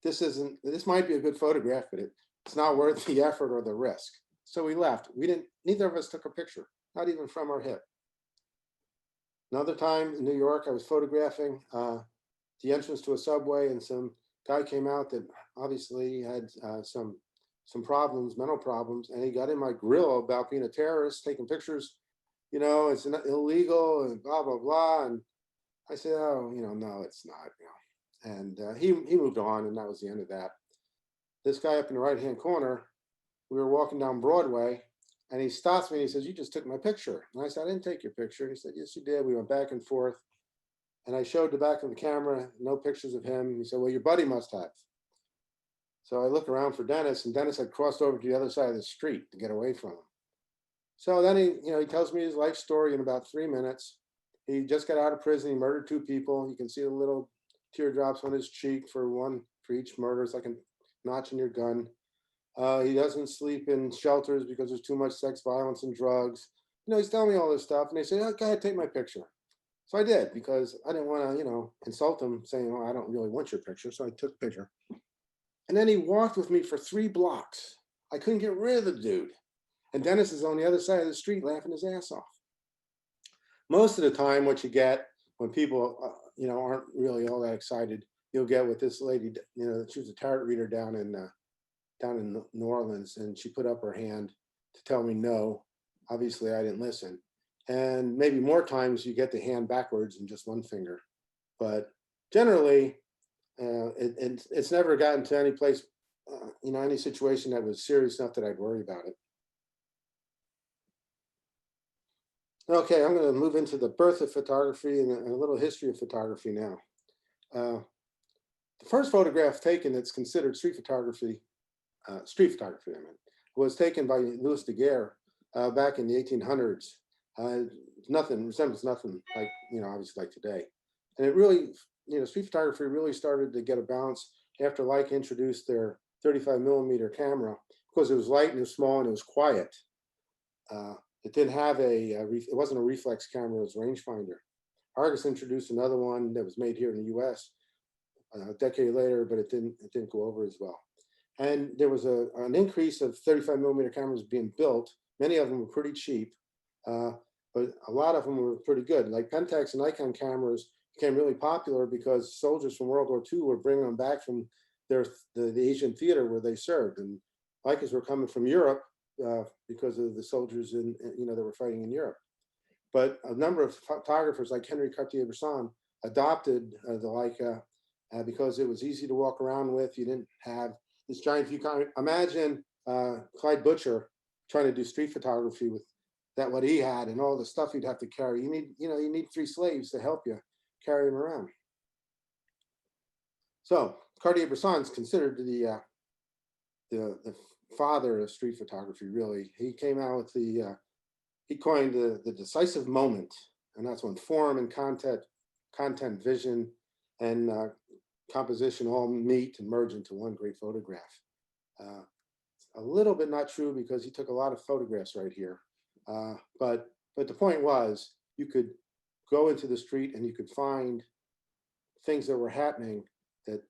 This might be a good photograph, but it's not worth the effort or the risk. So we left. Neither of us took a picture, not even from our hip. Another time in New York, I was photographing the entrance to a subway, and some guy came out that obviously had some problems, mental problems, and he got in my grill about being a terrorist, taking pictures. It's illegal and blah, blah, blah. And I said, oh, no, it's not. And he moved on, and that was the end of that. This guy up in the right-hand corner, we were walking down Broadway, and he stops me and he says, "You just took my picture." And I said, "I didn't take your picture." And he said, "Yes, you did." We went back and forth. And I showed the back of the camera, no pictures of him. He said, "Well, your buddy must have." So I looked around for Dennis, and Dennis had crossed over to the other side of the street to get away from him. So then he tells me his life story in about 3 minutes. He just got out of prison. He murdered 2 people. You can see the little teardrops on his cheek for each murder. It's like a notch in your gun. He doesn't sleep in shelters because there's too much sex, violence, and drugs. He's telling me all this stuff. And they say, "Oh, go ahead, take my picture." So I did, because I didn't want to, insult him, saying, "Oh, I don't really want your picture." So I took a picture. And then he walked with me for 3 blocks. I couldn't get rid of the dude. And Dennis is on the other side of the street laughing his ass off. Most of the time, what you get when people, aren't really all that excited, you'll get with this lady, she was a tarot reader down in New Orleans, and she put up her hand to tell me no. Obviously, I didn't listen. And maybe more times you get the hand backwards and just one finger. But generally, it's never gotten to any place, any situation that was serious enough that I'd worry about it. Okay, I'm going to move into the birth of photography and a little history of photography now. The first photograph taken that's considered street photography, was taken by Louis Daguerre back in the 1800s. Resembles nothing like, obviously like today. And it really, street photography really started to get a bounce after Leica introduced their 35mm camera, because it was light and it was small and it was quiet. It didn't have it wasn't a reflex camera, it was a rangefinder. Argus introduced another one that was made here in the US a decade later, but it didn't go over as well. And there was an increase of 35mm cameras being built. Many of them were pretty cheap, but a lot of them were pretty good. Like Pentax and Nikon cameras became really popular because soldiers from World War II were bringing them back from the Asian theater where they served, and bikers were coming from Europe because of the soldiers that were fighting in Europe. But a number of photographers like Henry Cartier-Bresson adopted the Leica because it was easy to walk around with. You didn't have this giant view. Imagine Clyde Butcher trying to do street photography with what he had and all the stuff he'd have to carry. You need 3 slaves to help you carry him around. So Cartier-Bresson is considered the father of street photography. Really, he came out with he coined the decisive moment, and that's when form and content, vision, and composition all meet and merge into one great photograph. A little bit not true because he took a lot of photographs right here, but the point was you could go into the street and you could find things that were happening that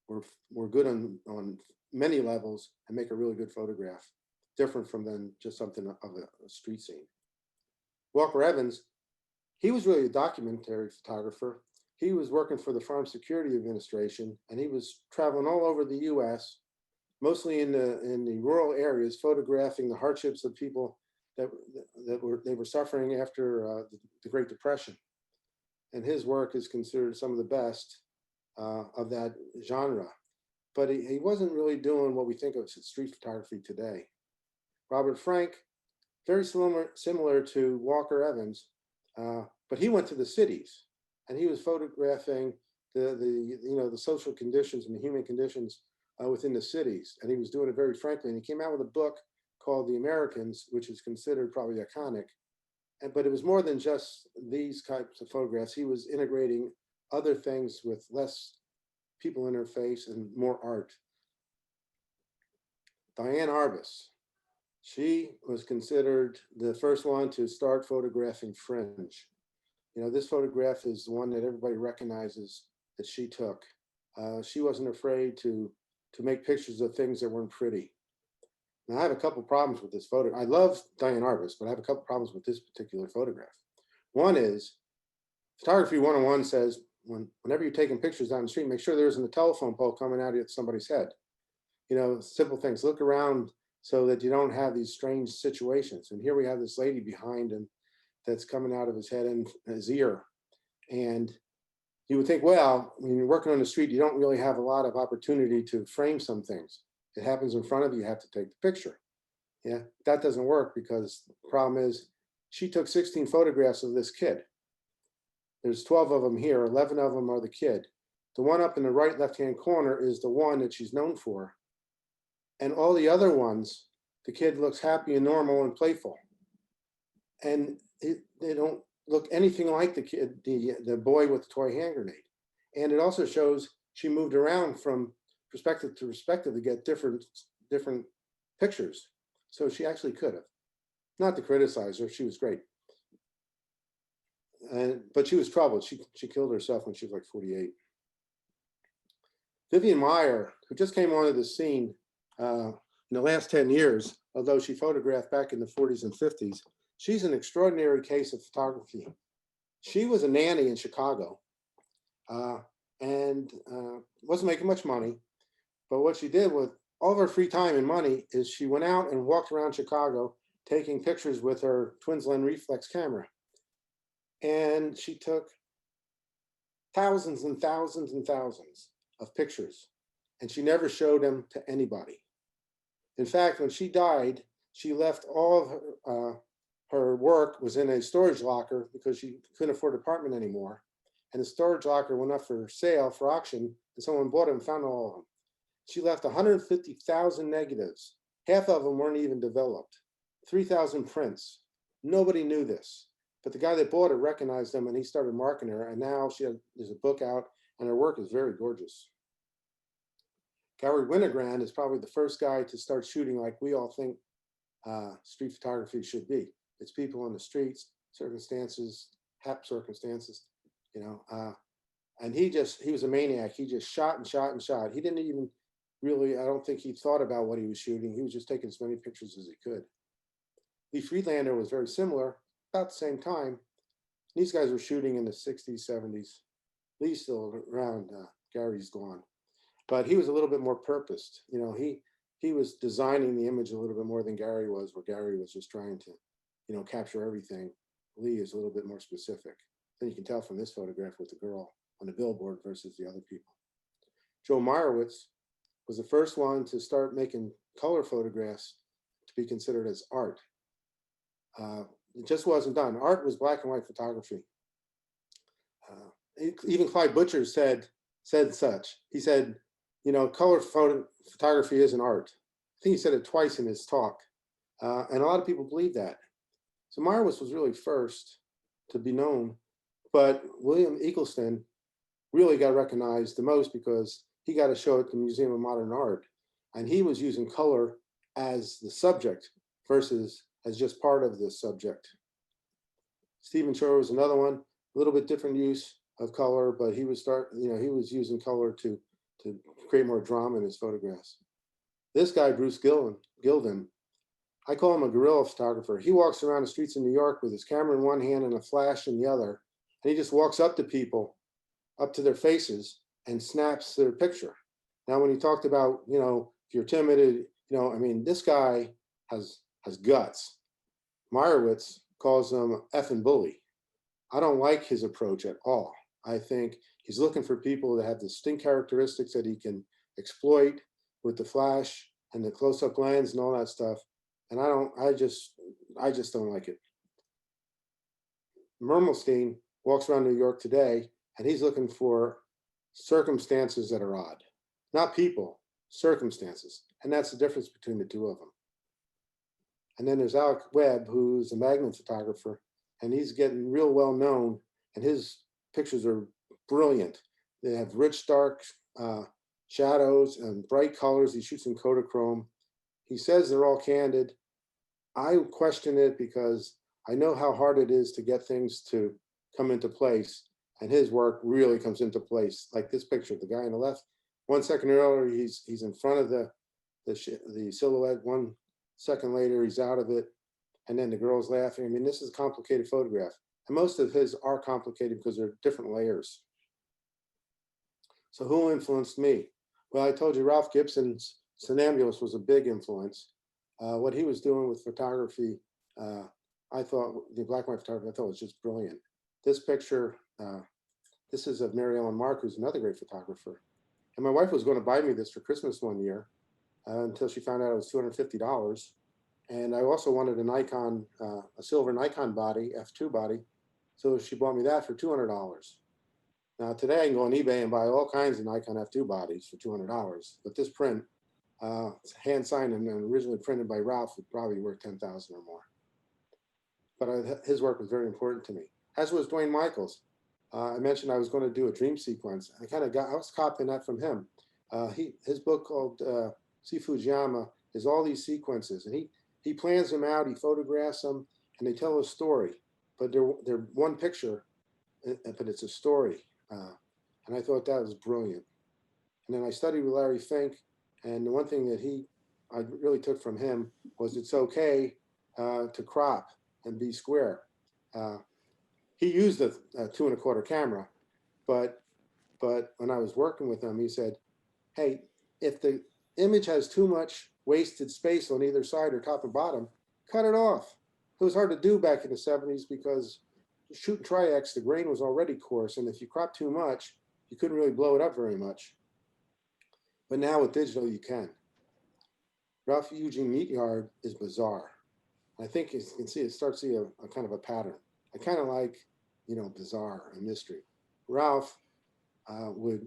were good on many levels and make a really good photograph, different from then just something of a street scene. Walker Evans, he was really a documentary photographer. He was working for the Farm Security Administration, and he was traveling all over the U.S., mostly in the rural areas, photographing the hardships of people that they were suffering after the Great Depression. And his work is considered some of the best of that genre. But he wasn't really doing what we think of as street photography today. Robert Frank, very similar to Walker Evans, but he went to the cities and he was photographing the social conditions and the human conditions within the cities, and he was doing it very frankly. And he came out with a book called The Americans, which is considered probably iconic. But it was more than just these types of photographs. He was integrating other things with less people interface and more art. Diane Arbus, she was considered the first one to start photographing fringe. This photograph is the one that everybody recognizes that she took. She wasn't afraid to make pictures of things that weren't pretty. Now, I have a couple problems with this photo. I love Diane Arbus, but I have a couple problems with this particular photograph. One is, Photography 101 says, whenever you're taking pictures down the street, make sure there isn't a telephone pole coming out of somebody's head. Simple things. Look around so that you don't have these strange situations. And here we have this lady behind him that's coming out of his head and his ear. And you would think, well, when you're working on the street, you don't really have a lot of opportunity to frame some things. It happens in front of you, you have to take the picture. Yeah, that doesn't work because the problem is she took 16 photographs of this kid. There's 12 of them here, 11 of them are the kid. The one up in the right left-hand corner is the one that she's known for. And all the other ones, the kid looks happy and normal and playful. And they don't look anything like the kid, the boy with the toy hand grenade. And it also shows she moved around from perspective to perspective to get different pictures. So she actually could have. Not to criticize her, she was great. But she was troubled. She killed herself when she was like 48. Vivian Meyer, who just came onto the scene in the last 10 years, although she photographed back in the 40s and 50s, she's an extraordinary case of photography. She was a nanny in Chicago and wasn't making much money. But what she did with all of her free time and money is she went out and walked around Chicago taking pictures with her twins lens reflex camera. And she took thousands and thousands and thousands of pictures, and she never showed them to anybody. In fact, when she died, she left all of her work was in a storage locker because she couldn't afford an apartment anymore. And the storage locker went up for sale, for auction, and someone bought it and found all of them. She left 150,000 negatives. Half of them weren't even developed. 3,000 prints. Nobody knew this. But the guy that bought it recognized them and he started marketing her. And now there's a book out and her work is very gorgeous. Gary Winogrand is probably the first guy to start shooting like we all think street photography should be. It's people on the streets, circumstances, hap circumstances, and he was a maniac. He just shot and shot and shot. He didn't even really, I don't think he thought about what he was shooting. He was just taking as many pictures as he could. Lee Friedlander was very similar, about the same time. These guys were shooting in the 60s, 70s. Lee's still around. Gary's gone, but he was a little bit more purposed. You know, he was designing the image a little bit more than Gary was, where Gary was just trying to, you know, capture everything. Lee is a little bit more specific. Then you can tell from this photograph with the girl on the billboard versus the other people. Joe Meyerowitz was the first one to start making color photographs to be considered as art. It just wasn't done. Art was black and white photography. Even Clyde Butcher said such. He said, you know, color photography isn't art. I think he said it twice in his talk. And a lot of people believe that. So Meyerowitz was really first to be known, but William Eccleston really got recognized the most because he got a show at the Museum of Modern Art, and he was using color as the subject versus as just part of the subject. Stephen Shore was another one, a little bit different use of color, but he was he was using color to create more drama in his photographs. This guy, Bruce Gilden, I call him a guerrilla photographer. He walks around the streets of New York with his camera in one hand and a flash in the other, and he just walks up to people, up to their faces, and snaps their picture. Now, when he talked about, you know, if you're timid, you know, I mean, this guy has guts. Meyerowitz calls him effing bully. I don't like his approach at all. I think he's looking for people that have distinct characteristics that he can exploit with the flash and the close-up lens and all that stuff. And I just don't like it. Mermelstein walks around New York today, and he's looking for circumstances that are odd. Not people, circumstances. And that's the difference between the two of them. And then there's Alec Webb, who's a Magnum photographer, and he's getting real well known, and his pictures are brilliant. They have rich, dark shadows and bright colors. He shoots in Kodachrome. He says they're all candid. I question it because I know how hard it is to get things to come into place, and his work really comes into place. Like this picture, the guy on the left, 1 second earlier, he's in front of the silhouette. 1 second later, he's out of it, and then the girl's laughing. I mean, this is a complicated photograph, and most of his are complicated because they're different layers. So who influenced me? Well, I told you Ralph Gibson's Somnambulist was a big influence. What he was doing with photography, I thought, the black and white photography, I thought was just brilliant. This picture, this is of Mary Ellen Mark, who's another great photographer. And my wife was going to buy me this for Christmas one year until she found out it was $250. And I also wanted a Nikon, a silver Nikon body, f2 body. So she bought me that for $200. Now today I can go on eBay and buy all kinds of Nikon f2 bodies for $200. But this print, it's hand signed and originally printed by Ralph, would probably worth 10,000 or more. But his work was very important to me, as was Dwayne Michaels. I mentioned I was going to do a dream sequence. I was copying that from him. His book called See Fujiyama is all these sequences, and he plans them out, he photographs them, and they tell a story. But they're one picture, but it's a story. And I thought that was brilliant. And then I studied with Larry Fink, and the one thing that I really took from him was it's okay to crop and be square. He used a 2 1/4 camera, but when I was working with him, he said, hey, if the image has too much wasted space on either side or top and bottom, cut it off. It was hard to do back in the 70s because shooting tri-X, the grain was already coarse, and if you crop too much, you couldn't really blow it up very much. But now with digital, you can. Ralph Eugene Meatyard is bizarre. I think as you can see, it starts to see a kind of a pattern. I kind of like, you know, bizarre and mystery. Ralph would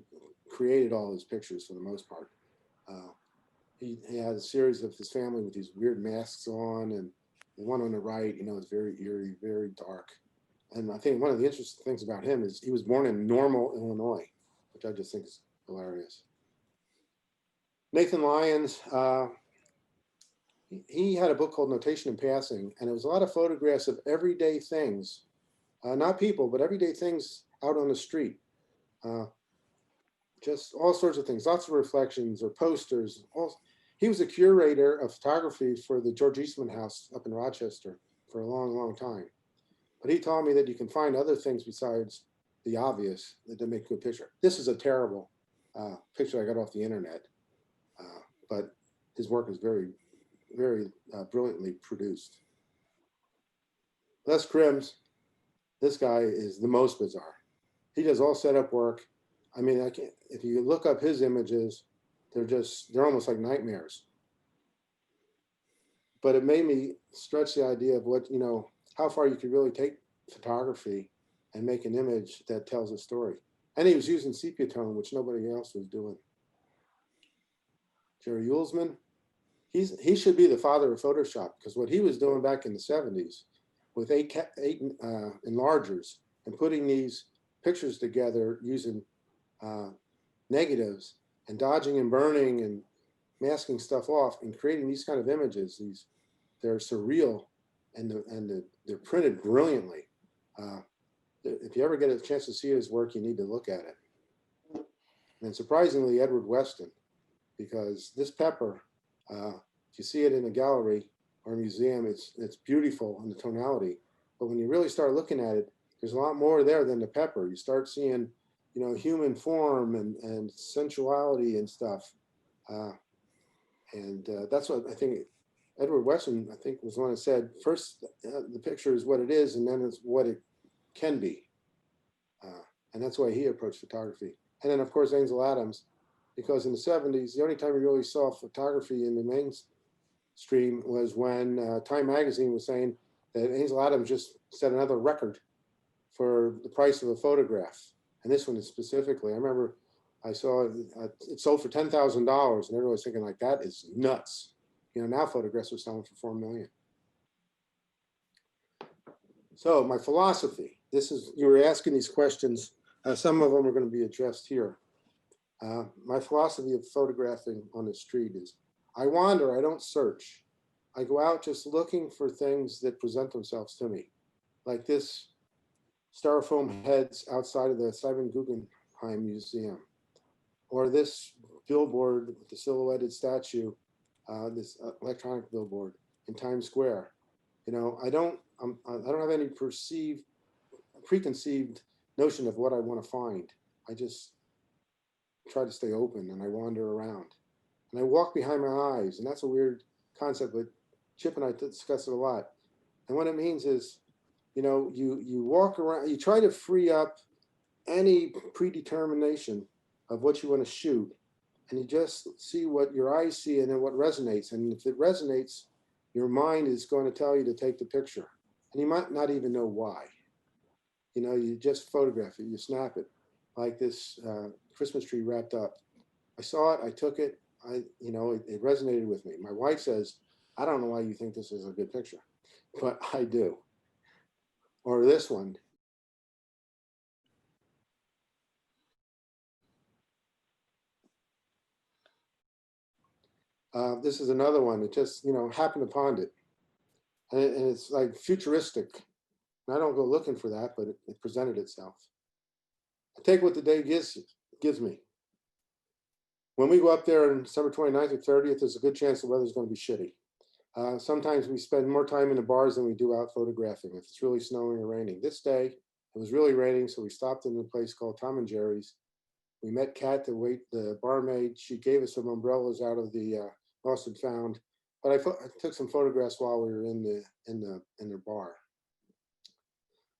created all his pictures for the most part. He had a series of his family with these weird masks on, and the one on the right, you know, is very eerie, very dark. And I think one of the interesting things about him is he was born in Normal, Illinois, which I just think is hilarious. Nathan Lyons, he had a book called Notation in Passing, and it was a lot of photographs of everyday things, not people, but everyday things out on the street. Just all sorts of things, lots of reflections or posters. He was a curator of photography for the George Eastman House up in Rochester for a long, long time. But he told me that you can find other things besides the obvious that they make a good picture. This is a terrible picture I got off the internet, but his work is very, very brilliantly produced. Les Krim's, this guy is the most bizarre. He does all setup work. I mean, I can't, if you look up his images, they're almost like nightmares. But it made me stretch the idea of what, how far you could really take photography and make an image that tells a story. And he was using sepia tone, which nobody else was doing. Jerry Uelsmann, he should be the father of Photoshop, because what he was doing back in the 70s with eight enlargers and putting these pictures together using negatives and dodging and burning and masking stuff off and creating these kind of images. They're surreal and they're printed brilliantly. If you ever get a chance to see his work, you need to look at it. And surprisingly, Edward Weston, because this pepper, if you see it in a gallery or a museum, it's beautiful in the tonality. But when you really start looking at it, there's a lot more there than the pepper. You start seeing, human form and sensuality and stuff. That's what I think Edward Weston, I think, was the one that said, first, the picture is what it is, and then it's what it can be. And that's why he approached photography. And then, of course, Ansel Adams, because in the 70s, the only time you really saw photography in the mainstream was when Time magazine was saying that Ansel Adams just set another record for the price of a photograph. And this one is specifically, I remember I saw it sold for $10,000, and everyone was thinking like, that is nuts. Now photographs are selling for $4 million. So my philosophy, you were asking these questions. Some of them are going to be addressed here. My philosophy of photographing on the street is, I wander, I don't search. I go out just looking for things that present themselves to me. Like this styrofoam heads outside of the Simon Guggenheim Museum, or this billboard with the silhouetted statue, this electronic billboard in Times Square. I don't have any preconceived notion of what I want to find. I just try to stay open, and I wander around, and I walk behind my eyes. And that's a weird concept, but Chip and I discuss it a lot. And what it means is, you walk around, you try to free up any predetermination of what you want to shoot, and you just see what your eyes see and then what resonates. And if it resonates, your mind is going to tell you to take the picture, and you might not even know why. You just photograph it, you snap it, like this Christmas tree wrapped up. I saw it, I took it, it resonated with me. My wife says, I don't know why you think this is a good picture, but I do. Or this one. This is another one that just, happened upon it. And it's like futuristic. And I don't go looking for that, but it presented itself. I take what the day gives me. When we go up there on December 29th or 30th, there's a good chance the weather's going to be shitty. Sometimes we spend more time in the bars than we do out photographing if it's really snowing or raining. This day, it was really raining, so we stopped in a place called Tom and Jerry's. We met Kat, the barmaid. She gave us some umbrellas out of the lost and found. But I took some photographs while we were in their bar.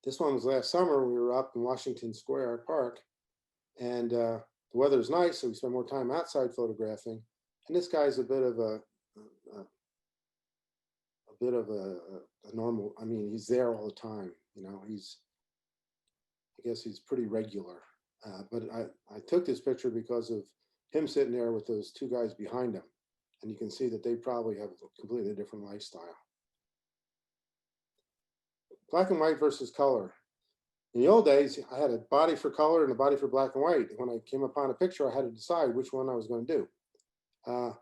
This one was last summer. We were up in Washington Square Park, and the weather's nice, so we spent more time outside photographing. And this guy's a bit of a normal. I mean, he's there all the time. I guess he's pretty regular. But I took this picture because of him sitting there with those two guys behind him. And you can see that they probably have a completely different lifestyle. Black and white versus color. In the old days, I had a body for color and a body for black and white. When I came upon a picture, I had to decide which one I was going to do. I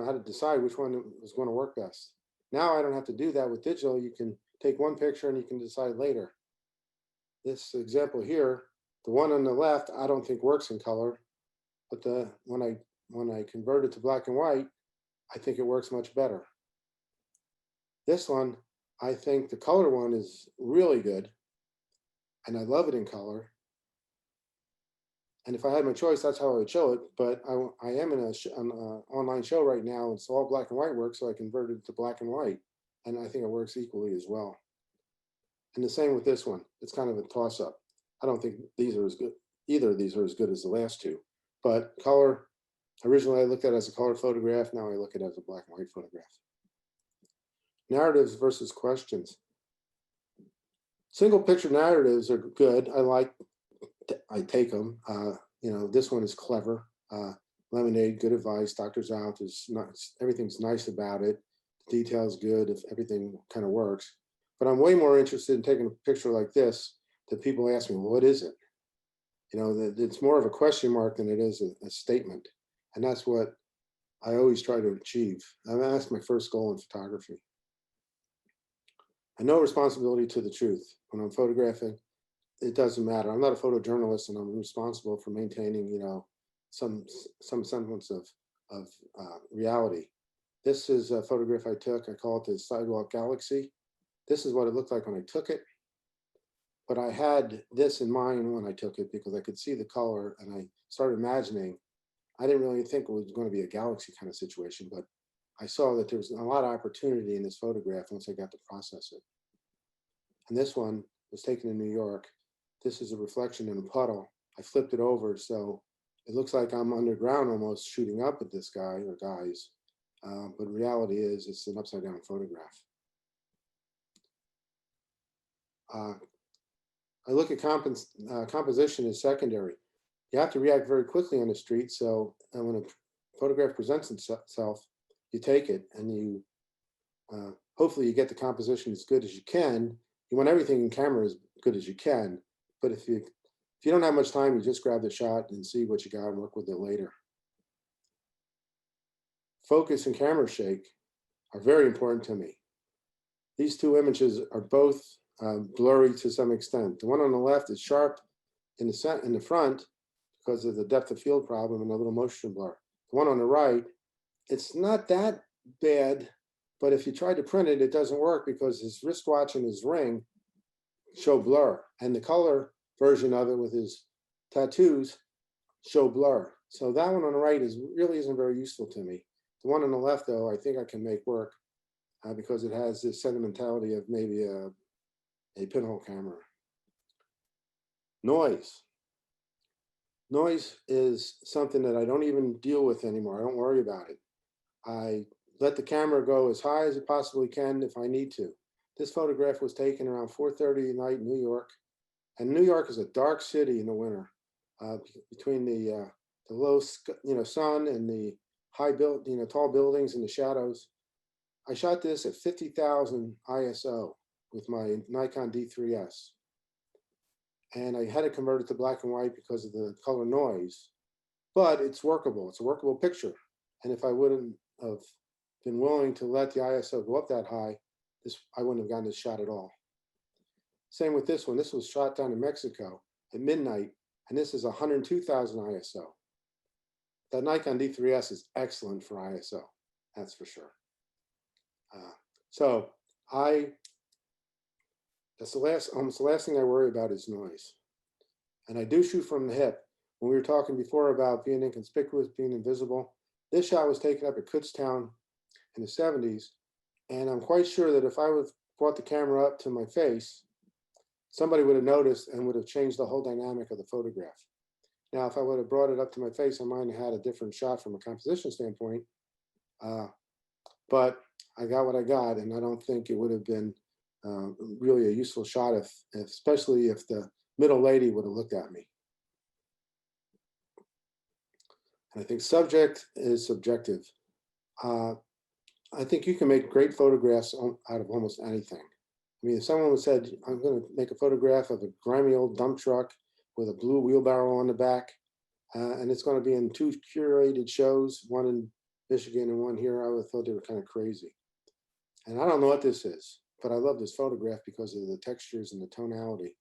had to decide which one was going to work best. Now I don't have to do that with digital. You can take one picture and you can decide later. This example here, the one on the left, I don't think works in color, but when I convert it to black and white, I think it works much better. This one, I think the color one is really good, and I love it in color. And if I had my choice, that's how I would show it. But I am in an online show right now. It's all black and white work, so I converted it to black and white. And I think it works equally as well. And the same with this one. It's kind of a toss-up. I don't think these are as good. Either of these are as good as the last two. But color, originally I looked at it as a color photograph. Now I look at it as a black and white photograph. Narratives versus questions. Single picture narratives are good. I take them. You know, this one is clever. Lemonade, good advice. Doctor's out. Is nice. Everything's nice about it. The detail's good. If everything kind of works. But I'm way more interested in taking a picture like this that people ask me, well, what is it? You know, it's more of a question mark than it is a statement. And that's what I always try to achieve. And that's my first goal in photography. I know responsibility to the truth. When I'm photographing, it doesn't matter. I'm not a photojournalist, and I'm responsible for maintaining, you know, some semblance of reality. This is a photograph I took. I call it the Sidewalk Galaxy. This is what it looked like when I took it. But I had this in mind when I took it because I could see the color, and I started imagining. I didn't really think it was going to be a galaxy kind of situation, but I saw that there was a lot of opportunity in this photograph once I got to process it. And this one was taken in New York. This is a reflection in a puddle. I flipped it over, so it looks like I'm underground almost shooting up at this guy or guys. But reality is it's an upside down photograph. I look at composition as secondary. You have to react very quickly on the street. So when a photograph presents itself, you take it and you hopefully you get the composition as good as you can. You want everything in camera as good as you can. But if you don't have much time, you just grab the shot and see what you got and work with it later. Focus and camera shake are very important to me. These two images are both blurry to some extent. The one on the left is sharp in the front because of the depth of field problem and a little motion blur. The one on the right, it's not that bad, but if you try to print it, it doesn't work because his wristwatch and his ring show blur, and the color version of it with his tattoos show blur. So that one on the right really isn't very useful to me. The one on the left, though, I think I can make work because it has this sentimentality of maybe a pinhole camera. Noise. Noise is something that I don't even deal with anymore. I don't worry about it. I let the camera go as high as it possibly can if I need to. This photograph was taken around 4:30 at night in New York. And New York is a dark city in the winter, between the low, sun and the tall buildings and the shadows. I shot this at 50,000 ISO with my Nikon D3S. And I had to convert it to black and white because of the color noise, but it's workable. It's a workable picture. And if I wouldn't have been willing to let the ISO go up that high, I wouldn't have gotten this shot at all. Same with this one. This was shot down in Mexico at midnight, and this is 102,000 ISO. That Nikon D3S is excellent for ISO, that's for sure. That's almost the last thing I worry about is noise. And I do shoot from the hip. When we were talking before about being inconspicuous, being invisible, this shot was taken up at Kutztown in the 70s. And I'm quite sure that if I would have brought the camera up to my face, somebody would have noticed and would have changed the whole dynamic of the photograph. Now, if I would have brought it up to my face, I might have had a different shot from a composition standpoint. But I got what I got, and I don't think it would have been really a useful shot, especially if the middle lady would have looked at me. And I think subject is subjective. I think you can make great photographs out of almost anything. I mean, if someone said, I'm going to make a photograph of a grimy old dump truck with a blue wheelbarrow on the back, and it's going to be in 2 curated shows, one in Michigan and one here, I would have thought they were kind of crazy. And I don't know what this is, but I love this photograph because of the textures and the tonality.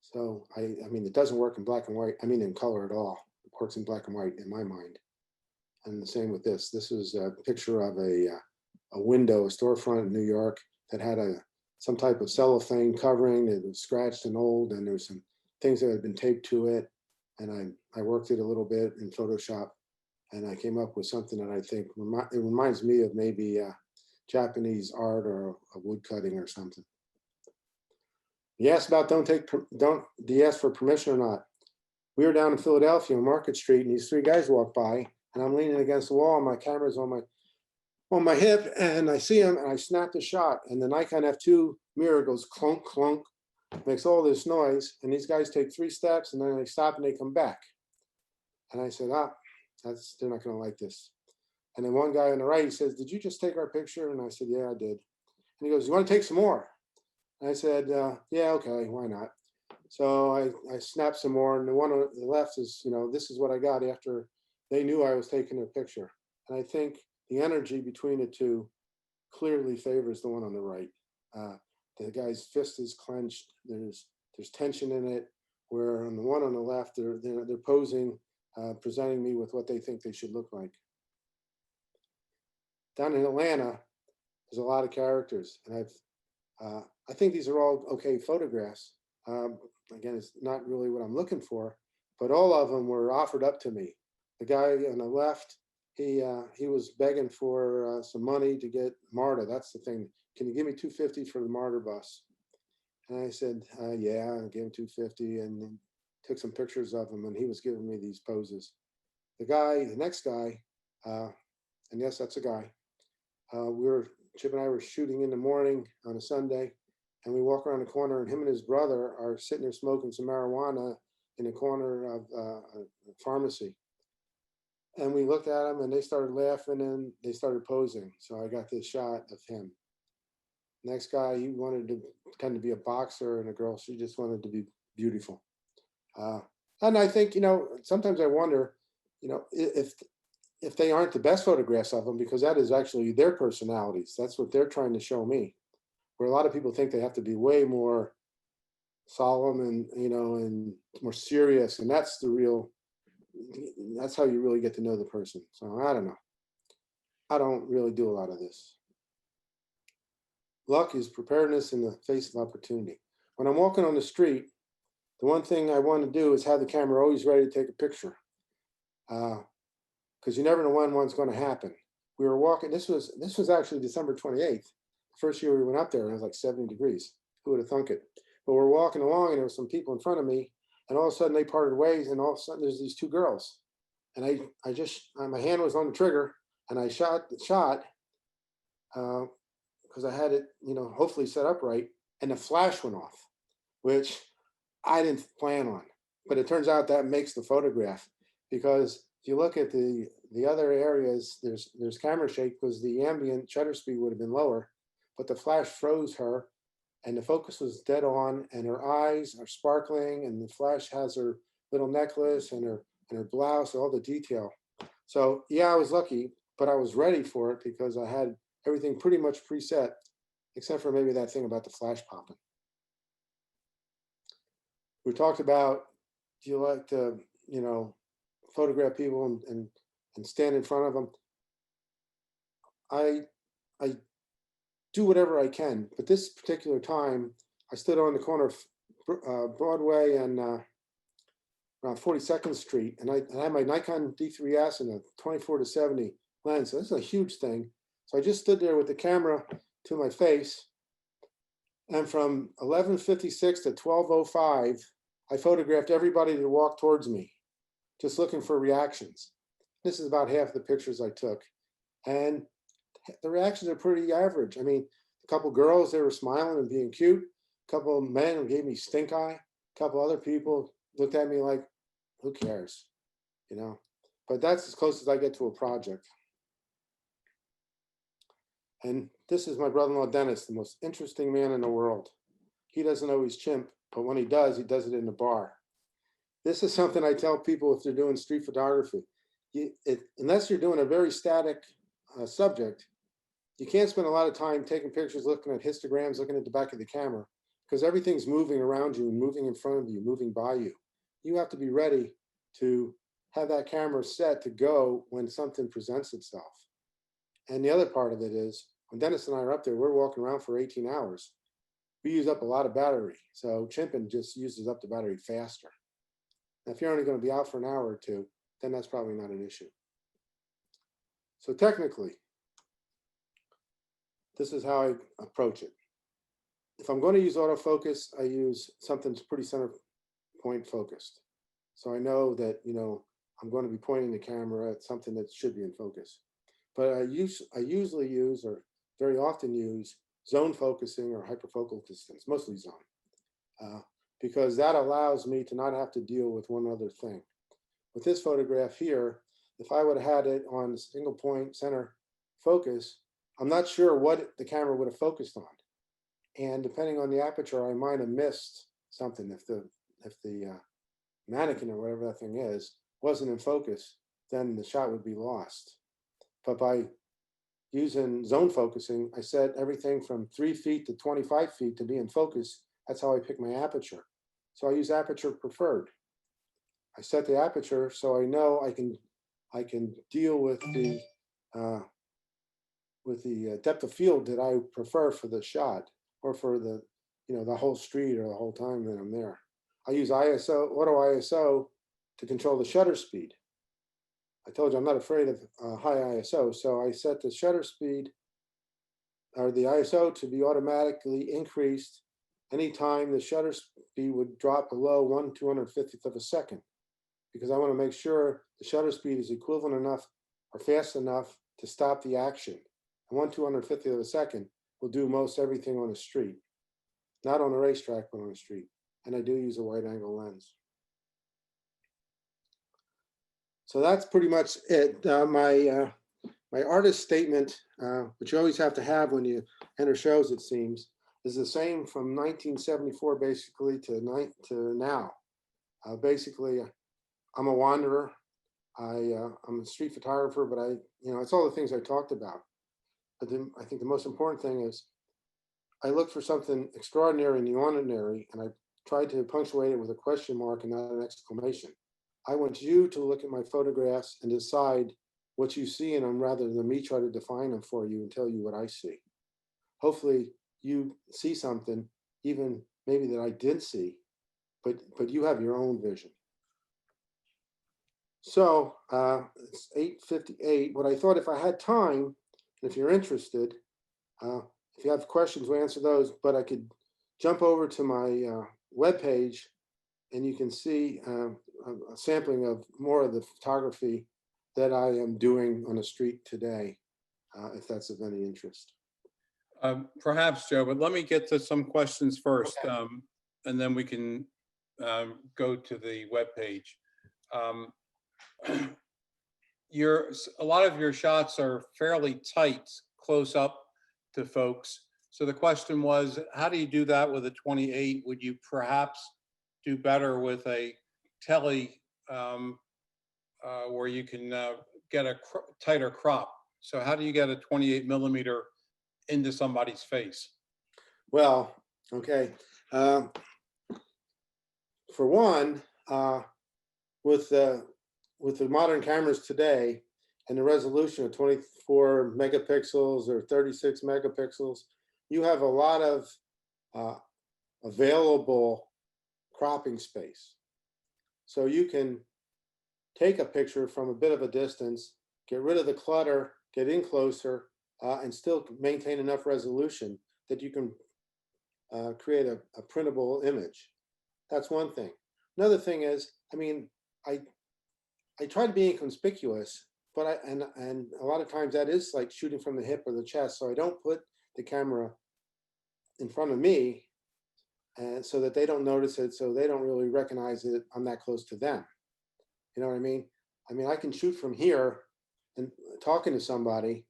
So I mean, it doesn't work in black and white. I mean, in color at all. It works in black and white in my mind. And the same with this. This is a picture of a window, a storefront in New York that had some type of cellophane covering that was scratched and old, and there was some things that had been taped to it. and I worked it a little bit in Photoshop, and I came up with something that I think it reminds me of maybe Japanese art or a wood cutting or something. You asked about do you ask for permission or not? We were down in Philadelphia on Market Street, and these three guys walked by, and I'm leaning against the wall, and my camera's on my hip, and I see him, and I snap the shot, and the Nikon F2 mirror goes clunk, clunk, makes all this noise, and these guys take 3 steps, and then they stop and they come back. And I said, they're not gonna like this. And then one guy on the right, he says, did you just take our picture? And I said, yeah, I did. And he goes, you wanna take some more? And I said, yeah, okay, why not? So I snapped some more, and the one on the left is, this is what I got after they knew I was taking a picture. And I think the energy between the two clearly favors the one on the right. The guy's fist is clenched. There's tension in it. Where on the one on the left, they're posing, presenting me with what they think they should look like. Down in Atlanta, there's a lot of characters, and I think these are all okay photographs. Again, it's not really what I'm looking for, but all of them were offered up to me. The guy on the left, he was begging for some money to get MARTA. That's the thing. Can you give me $250 for the MARTA bus? And I said, yeah, I gave him $250, and then took some pictures of him, and he was giving me these poses. The next guy, and yes, that's a guy. Chip and I were shooting in the morning on a Sunday, and we walk around the corner, and him and his brother are sitting there smoking some marijuana in the corner of a pharmacy. And we looked at them, and they started laughing, and they started posing. So I got this shot of him. Next guy, he wanted to kind of be a boxer, and a girl, she just wanted to be beautiful. And I think, sometimes I wonder, if they aren't the best photographs of them, because that is actually their personalities. That's what they're trying to show me. Where a lot of people think they have to be way more solemn and, and more serious. And that's how you really get to know the person. So I don't know. I don't really do a lot of this. Luck is preparedness in the face of opportunity. When I'm walking on the street, the one thing I want to do is have the camera always ready to take a picture. Because you never know when one's going to happen. We were walking, this was actually December 28th. The first year we went up there, and it was like 70 degrees. Who would have thunk it? But we're walking along, and there were some people in front of me, and all of a sudden they parted ways, and all of a sudden there's these 2 girls. And I just, my hand was on the trigger, and I shot the shot, because I had it, hopefully set up right, and the flash went off, which I didn't plan on. But it turns out that makes the photograph, because if you look at the other areas, there's camera shake because the ambient shutter speed would have been lower, but the flash froze her, and the focus was dead on, and her eyes are sparkling, and the flash has her little necklace and her blouse, all the detail. So yeah, I was lucky, but I was ready for it because I had everything pretty much preset, except for maybe that thing about the flash popping. We talked about, do you like to, photograph people and stand in front of them? I do whatever I can, but this particular time, I stood on the corner of Broadway and around 42nd Street, and I had my Nikon D3S and a 24-70 lens. So this is a huge thing. So I just stood there with the camera to my face, and from 11:56 to 12:05, I photographed everybody that walked towards me, just looking for reactions. This is about half the pictures I took, and the reactions are pretty average. I mean, a couple girls, they were smiling and being cute. A couple of men who gave me stink eye. A couple other people looked at me like, who cares, But that's as close as I get to a project. And this is my brother-in-law, Dennis, the most interesting man in the world. He doesn't always chimp, but when he does it in the bar. This is something I tell people if they're doing street photography. Unless you're doing a very static subject, you can't spend a lot of time taking pictures, looking at histograms, looking at the back of the camera, because everything's moving around you and moving in front of you, moving by you. You have to be ready to have that camera set to go when something presents itself. And the other part of it is, when Dennis and I are up there, we're walking around for 18 hours. We use up a lot of battery. So chimping just uses up the battery faster. If you're only going to be out for an hour or two, then that's probably not an issue. So technically, this is how I approach it. If I'm going to use autofocus, I use something that's pretty center point focused. So I know that, I'm going to be pointing the camera at something that should be in focus. But I usually use, or very often use, zone focusing or hyperfocal distance, mostly zone, because that allows me to not have to deal with one other thing. With this photograph here, if I would have had it on single point center focus, I'm not sure what the camera would have focused on. And depending on the aperture, I might have missed something. If the mannequin or whatever that thing is wasn't in focus, then the shot would be lost. But by using zone focusing, I set everything from 3 feet to 25 feet to be in focus. That's how I pick my aperture. So I use aperture preferred. I set the aperture so I know I can deal with the depth of field that I prefer for the shot, or for the the whole street or the whole time that I'm there. I use ISO, auto ISO, to control the shutter speed. I told you I'm not afraid of high ISO, so I set the shutter speed or the ISO to be automatically increased anytime the shutter speed would drop below 1/250th of a second, because I want to make sure the shutter speed is equivalent enough or fast enough to stop the action. And 1/250th of a second will do most everything on a street, not on a racetrack, but on a street. And I do use a wide angle lens. So that's pretty much it. My artist statement, which you always have to have when you enter shows, it seems, is the same from 1974 basically to now. Basically, I'm a wanderer. I'm a street photographer, but it's all the things I talked about. But then I think the most important thing is I look for something extraordinary in the ordinary, and I try to punctuate it with a question mark and not an exclamation. I want you to look at my photographs and decide what you see in them, rather than me try to define them for you and tell you what I see. Hopefully you see something, even maybe that I did see, but you have your own vision. So it's 8:58. What I thought, if I had time, if you're interested, if you have questions, we'll answer those, but I could jump over to my webpage, and you can see a sampling of more of the photography that I am doing on the street today, if that's of any interest. Perhaps, Joe, but let me get to some questions first, Okay. and then we can go to the webpage. A lot of your shots are fairly tight, close up to folks. So the question was, how do you do that with a 28? Would you perhaps do better with a tele, where you can get a tighter crop? So how do you get a 28 millimeter into somebody's face? Well, okay. For one, with the modern cameras today and the resolution of 24 megapixels or 36 megapixels, you have a lot of available cropping space. So you can take a picture from a bit of a distance, get rid of the clutter, get in closer, and still maintain enough resolution that you can create a printable image. That's one thing. Another thing is, I try to be inconspicuous, but and a lot of times that is like shooting from the hip or the chest. So I don't put the camera in front of me, and so that they don't notice it, so they don't really recognize it. I'm that close to them. You know what I mean? I can shoot from here and talking to somebody,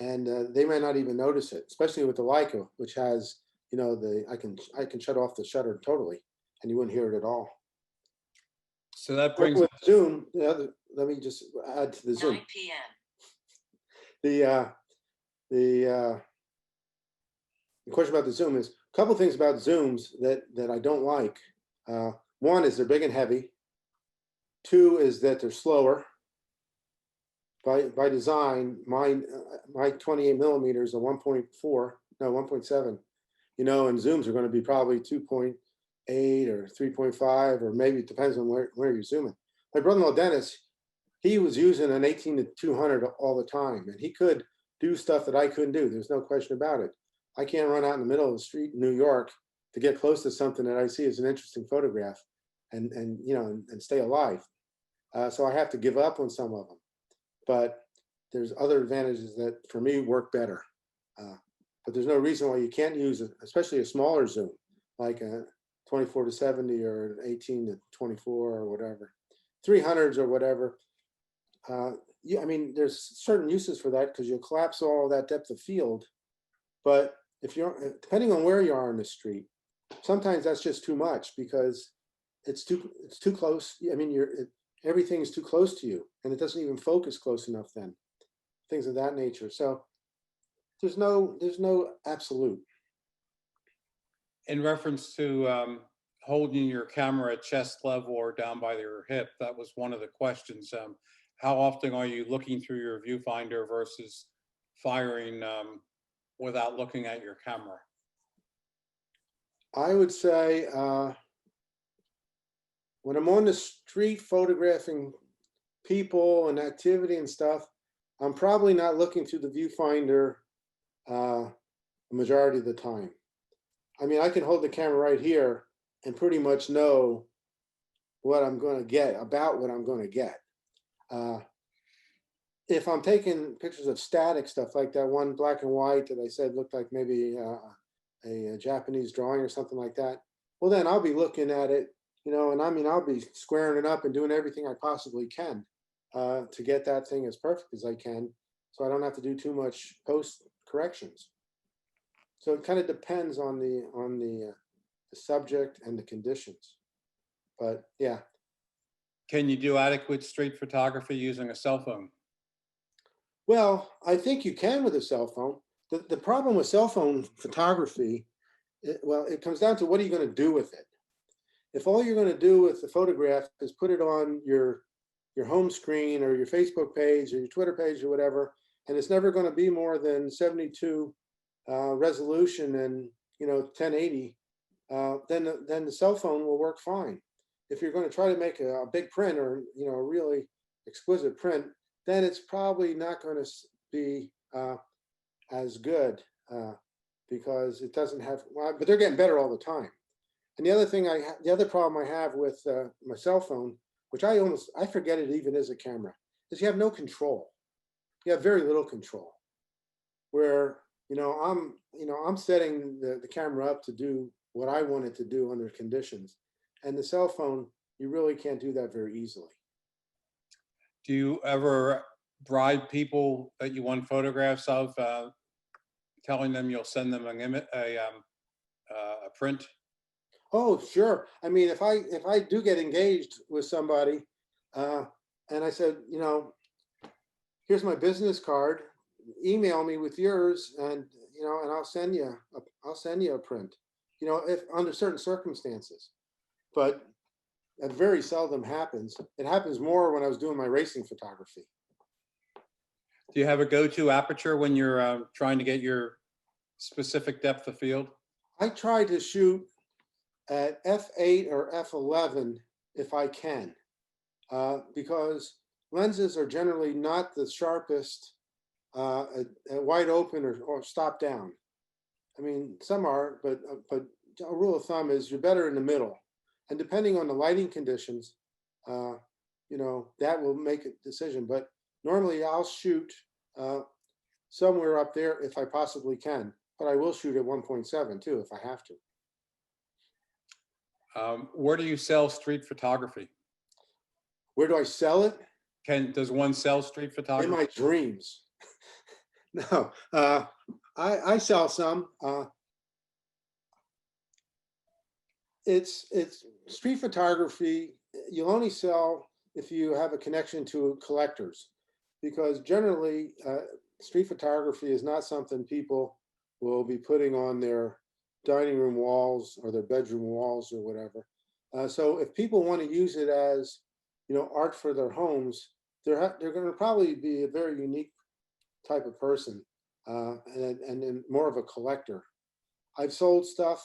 and they may not even notice it, especially with the Leica, which has, I can shut off the shutter totally, and you wouldn't hear it at all. So that brings with Zoom. Let me just add to the Zoom. 9 p.m. The question about the Zoom is a couple things about Zooms that I don't like. One is they're big and heavy. Two is that they're slower. By design, my 28 millimeters are 1.4, no 1.7. And Zooms are going to be probably 2.2 or 3.5, or maybe it depends on where you're zooming. My brother-in-law Dennis, he was using an 18-200 all the time, and he could do stuff that I couldn't do. There's no question about it. I can't run out in the middle of the street in New York to get close to something that I see as an interesting photograph and stay alive. So I have to give up on some of them. But there's other advantages that for me work better. But there's no reason why you can't use, especially a smaller zoom, like a 24-70 or an 18-24 or whatever, 300s or whatever. Yeah, I mean, there's certain uses for that because you'll collapse all that depth of field. But if you're, depending on where you are in the street, sometimes that's just too much because it's too close. I mean, everything is too close to you, and it doesn't even focus close enough then. Things of that nature. So there's no absolute. In reference to holding your camera at chest level or down by your hip, that was one of the questions. How often are you looking through your viewfinder versus firing without looking at your camera? I would say when I'm on the street photographing people and activity and stuff, I'm probably not looking through the viewfinder the majority of the time. I mean, I can hold the camera right here and pretty much know what I'm going to get, about what I'm going to get. If I'm taking pictures of static stuff like that one black and white that I said looked like maybe a Japanese drawing or something like that, well, then I'll be looking at it, and I mean, I'll be squaring it up and doing everything I possibly can to get that thing as perfect as I can, so I don't have to do too much post corrections. So it kind of depends on the subject and the conditions, but yeah. Can you do adequate street photography using a cell phone? Well, I think you can with a cell phone. The problem with cell phone photography, it comes down to what are you going to do with it? If all you're going to do with the photograph is put it on your home screen or your Facebook page or your Twitter page or whatever, and it's never going to be more than 72 resolution and 1080, then the cell phone will work fine. If you're going to try to make a big print or a really exquisite print, then it's probably not going to be as good because it doesn't have. Well, but they're getting better all the time. And the other problem I have with my cell phone, which I forget it even is a camera, is you have no control. You have very little control. Where I'm setting the camera up to do what I want it to do under conditions, and the cell phone, you really can't do that very easily. Do you ever bribe people that you want photographs of, telling them you'll send them a print? Oh, sure. I mean, if I do get engaged with somebody, and I said, here's my business card, email me with yours, and and I'll send you a print, if under certain circumstances. But that very seldom happens. It happens more when I was doing my racing photography. Do you have a go-to aperture when you're trying to get your specific depth of field? I try to shoot at f8 or f11 if I can, because lenses are generally not the sharpest at wide open or stop down. I mean, some are, but a rule of thumb is you're better in the middle. And depending on the lighting conditions, that will make a decision. But normally I'll shoot somewhere up there if I possibly can. But I will shoot at 1.7 too if I have to. Where do you sell street photography? Where do I sell it? Does one sell street photography? In my dreams. No, I sell some. It's street photography. You'll only sell if you have a connection to collectors, because generally street photography is not something people will be putting on their dining room walls or their bedroom walls or whatever. So if people want to use it as art for their homes, they're going to probably be a very unique type of person, and more of a collector. I've sold stuff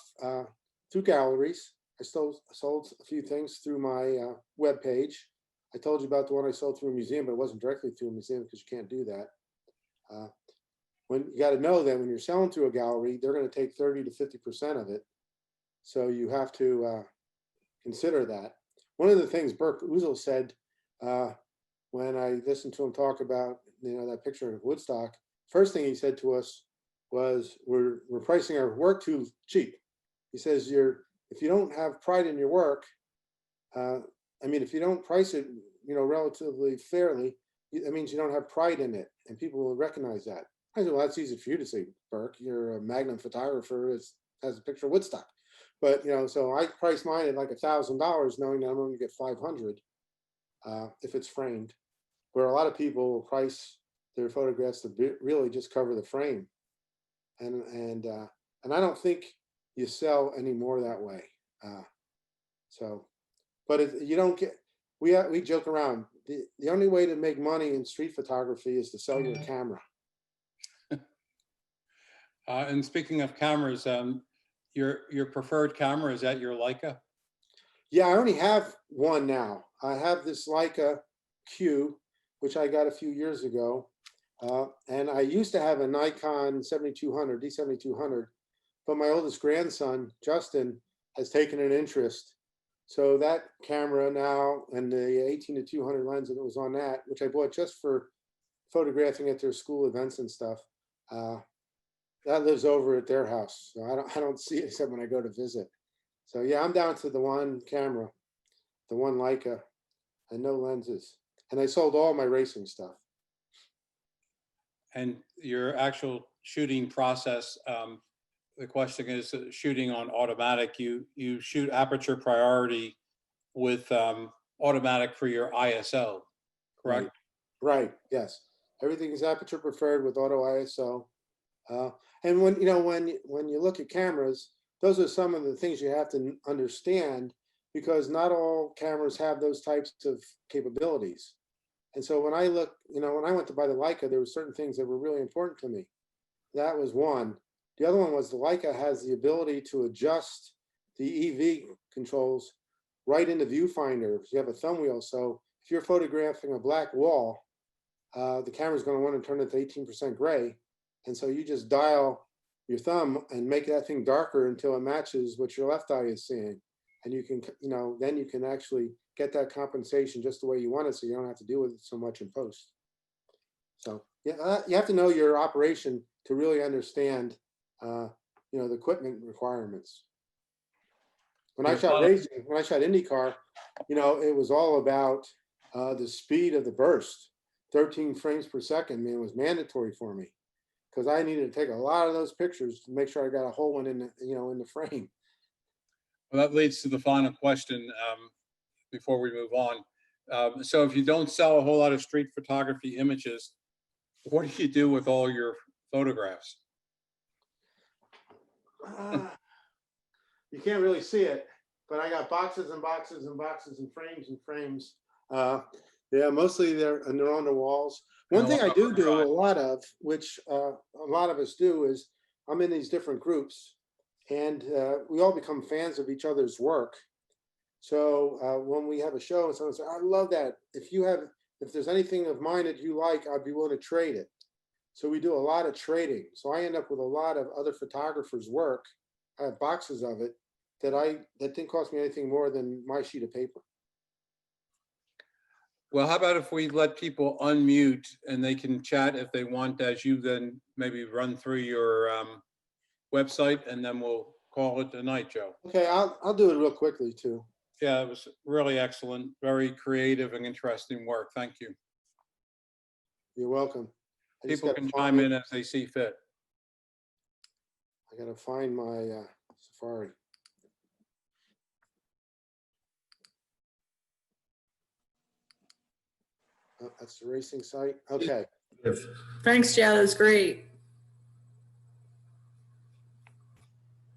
through galleries, I sold a few things through my web page. I told you about the one I sold through a museum, but it wasn't directly through a museum because you can't do that. When you got to know that when you're selling through a gallery, they're going to take 30 to 50% of it. So you have to consider that. One of the things Burke Uzel said when I listened to him talk about, that picture of Woodstock, first thing he said to us was, we're pricing our work too cheap. He says, if you don't have pride in your work, if you don't price it, relatively fairly, that means you don't have pride in it, and people will recognize that. I said, well, that's easy for you to say, Burke. You're a magnum photographer that has a picture of Woodstock. But, so I price mine at like $1,000, knowing that I'm going to get 500 if it's framed, where a lot of people will price their photographs to really just cover the frame. And I don't think you sell any more that way. But you don't get, we joke around. The only way to make money in street photography is to sell your camera. And speaking of cameras, your preferred camera, is that your Leica? Yeah, I only have one now. I have this Leica Q, which I got a few years ago. And I used to have a Nikon 7200, D7200, but my oldest grandson, Justin, has taken an interest. So that camera now, and the 18-200 lens that was on that, which I bought just for photographing at their school events and stuff, that lives over at their house. So I don't see it except when I go to visit. So yeah, I'm down to the one camera, the one Leica, and no lenses. And I sold all my racing stuff. And your actual shooting process, the question is shooting on automatic. You shoot aperture priority with automatic for your ISO, correct? Right. Yes. Everything is aperture preferred with auto ISO. And when you look at cameras, those are some of the things you have to understand, because not all cameras have those types of capabilities. And so when I look, when I went to buy the Leica, there were certain things that were really important to me. That was one. The other one was the Leica has the ability to adjust the EV controls right in the viewfinder. You have a thumb wheel. So if you're photographing a black wall, the camera's going to want to turn it to 18% gray. And so you just dial your thumb and make that thing darker until it matches what your left eye is seeing. And you can, then you can actually get that compensation just the way you want it, so you don't have to deal with it so much in post. So yeah, you have to know your operation to really understand, the equipment requirements. When I shot racing, when I shot IndyCar, it was all about the speed of the burst. 13 frames per second, man, was mandatory for me, because I needed to take a lot of those pictures to make sure I got a whole one in the, in the frame. Well, that leads to the final question before we move on. So if you don't sell a whole lot of street photography images, what do you do with all your photographs? You can't really see it, but I got boxes and boxes and boxes and frames. Yeah, mostly they're on the walls. One thing I do a lot of, which a lot of us do, is I'm in these different groups, and we all become fans of each other's work. So when we have a show and someone says, I love that. If there's anything of mine that you like, I'd be willing to trade it. So we do a lot of trading. So I end up with a lot of other photographers' work. I have boxes of it that didn't cost me anything more than my sheet of paper. Well, how about if we let people unmute and they can chat if they want, as you then maybe run through your website, and then we'll call it a night, Joe. Okay, I'll do it real quickly too. Yeah, it was really excellent, very creative and interesting work. Thank you. You're welcome. People can chime in as they see fit. I gotta find my Safari. Oh, that's the racing site. Okay. Thanks, Joe. That was great.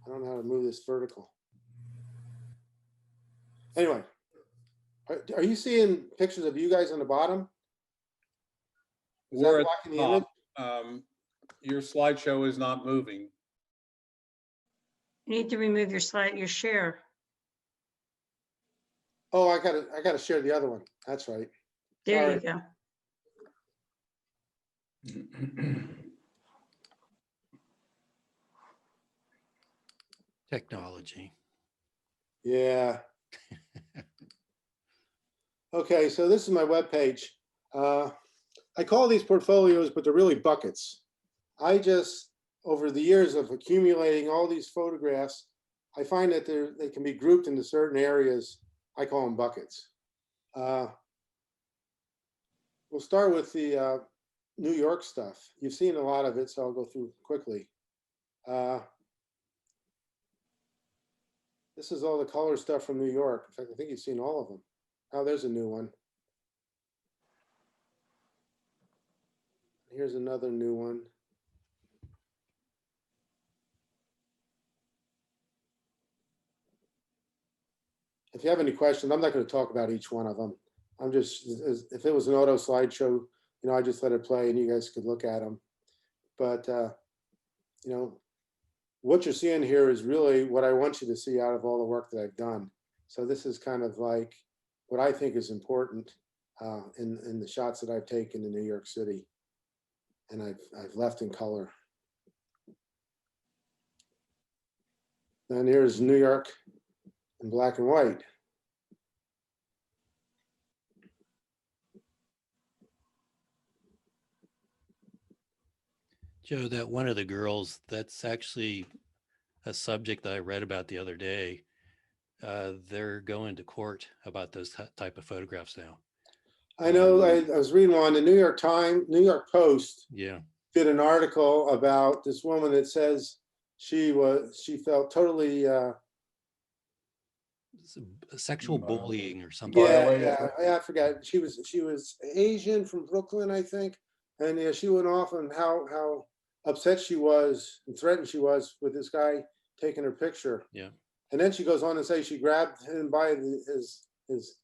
I don't know how to move this vertical. Anyway, are you seeing pictures of you guys on the bottom? We're at the top. Your slideshow is not moving. You need to remove your slide, your share. Oh, I gotta share the other one. That's right. There Sorry. you go. Technology. Yeah. Okay, so this is my webpage. I call these portfolios, but they're really buckets. I just, over the years of accumulating all these photographs, I find that they can be grouped into certain areas. I call them buckets. We'll start with the New York stuff. You've seen a lot of it, so I'll go through quickly. This is all the color stuff from New York. In fact, I think you've seen all of them. Oh, there's a new one. Here's another new one. If you have any questions, I'm not going to talk about each one of them. I'm just, if it was an auto slideshow, I just let it play and you guys could look at them. But, what you're seeing here is really what I want you to see out of all the work that I've done. So this is kind of like what I think is important in the shots that I've taken in New York City. And I've left in color. And here's New York in black and white. Joe, that one of the girls, that's actually a subject that I read about the other day. They're going to court about those type of photographs now. I know, I was reading one, the New York Post Yeah. did an article about this woman that says she felt totally Sexual bullying or something. I forgot. She was Asian from Brooklyn, I think, and yeah, she went off on how upset she was and threatened she was with this guy taking her picture. Yeah. And then she goes on to say she grabbed him by his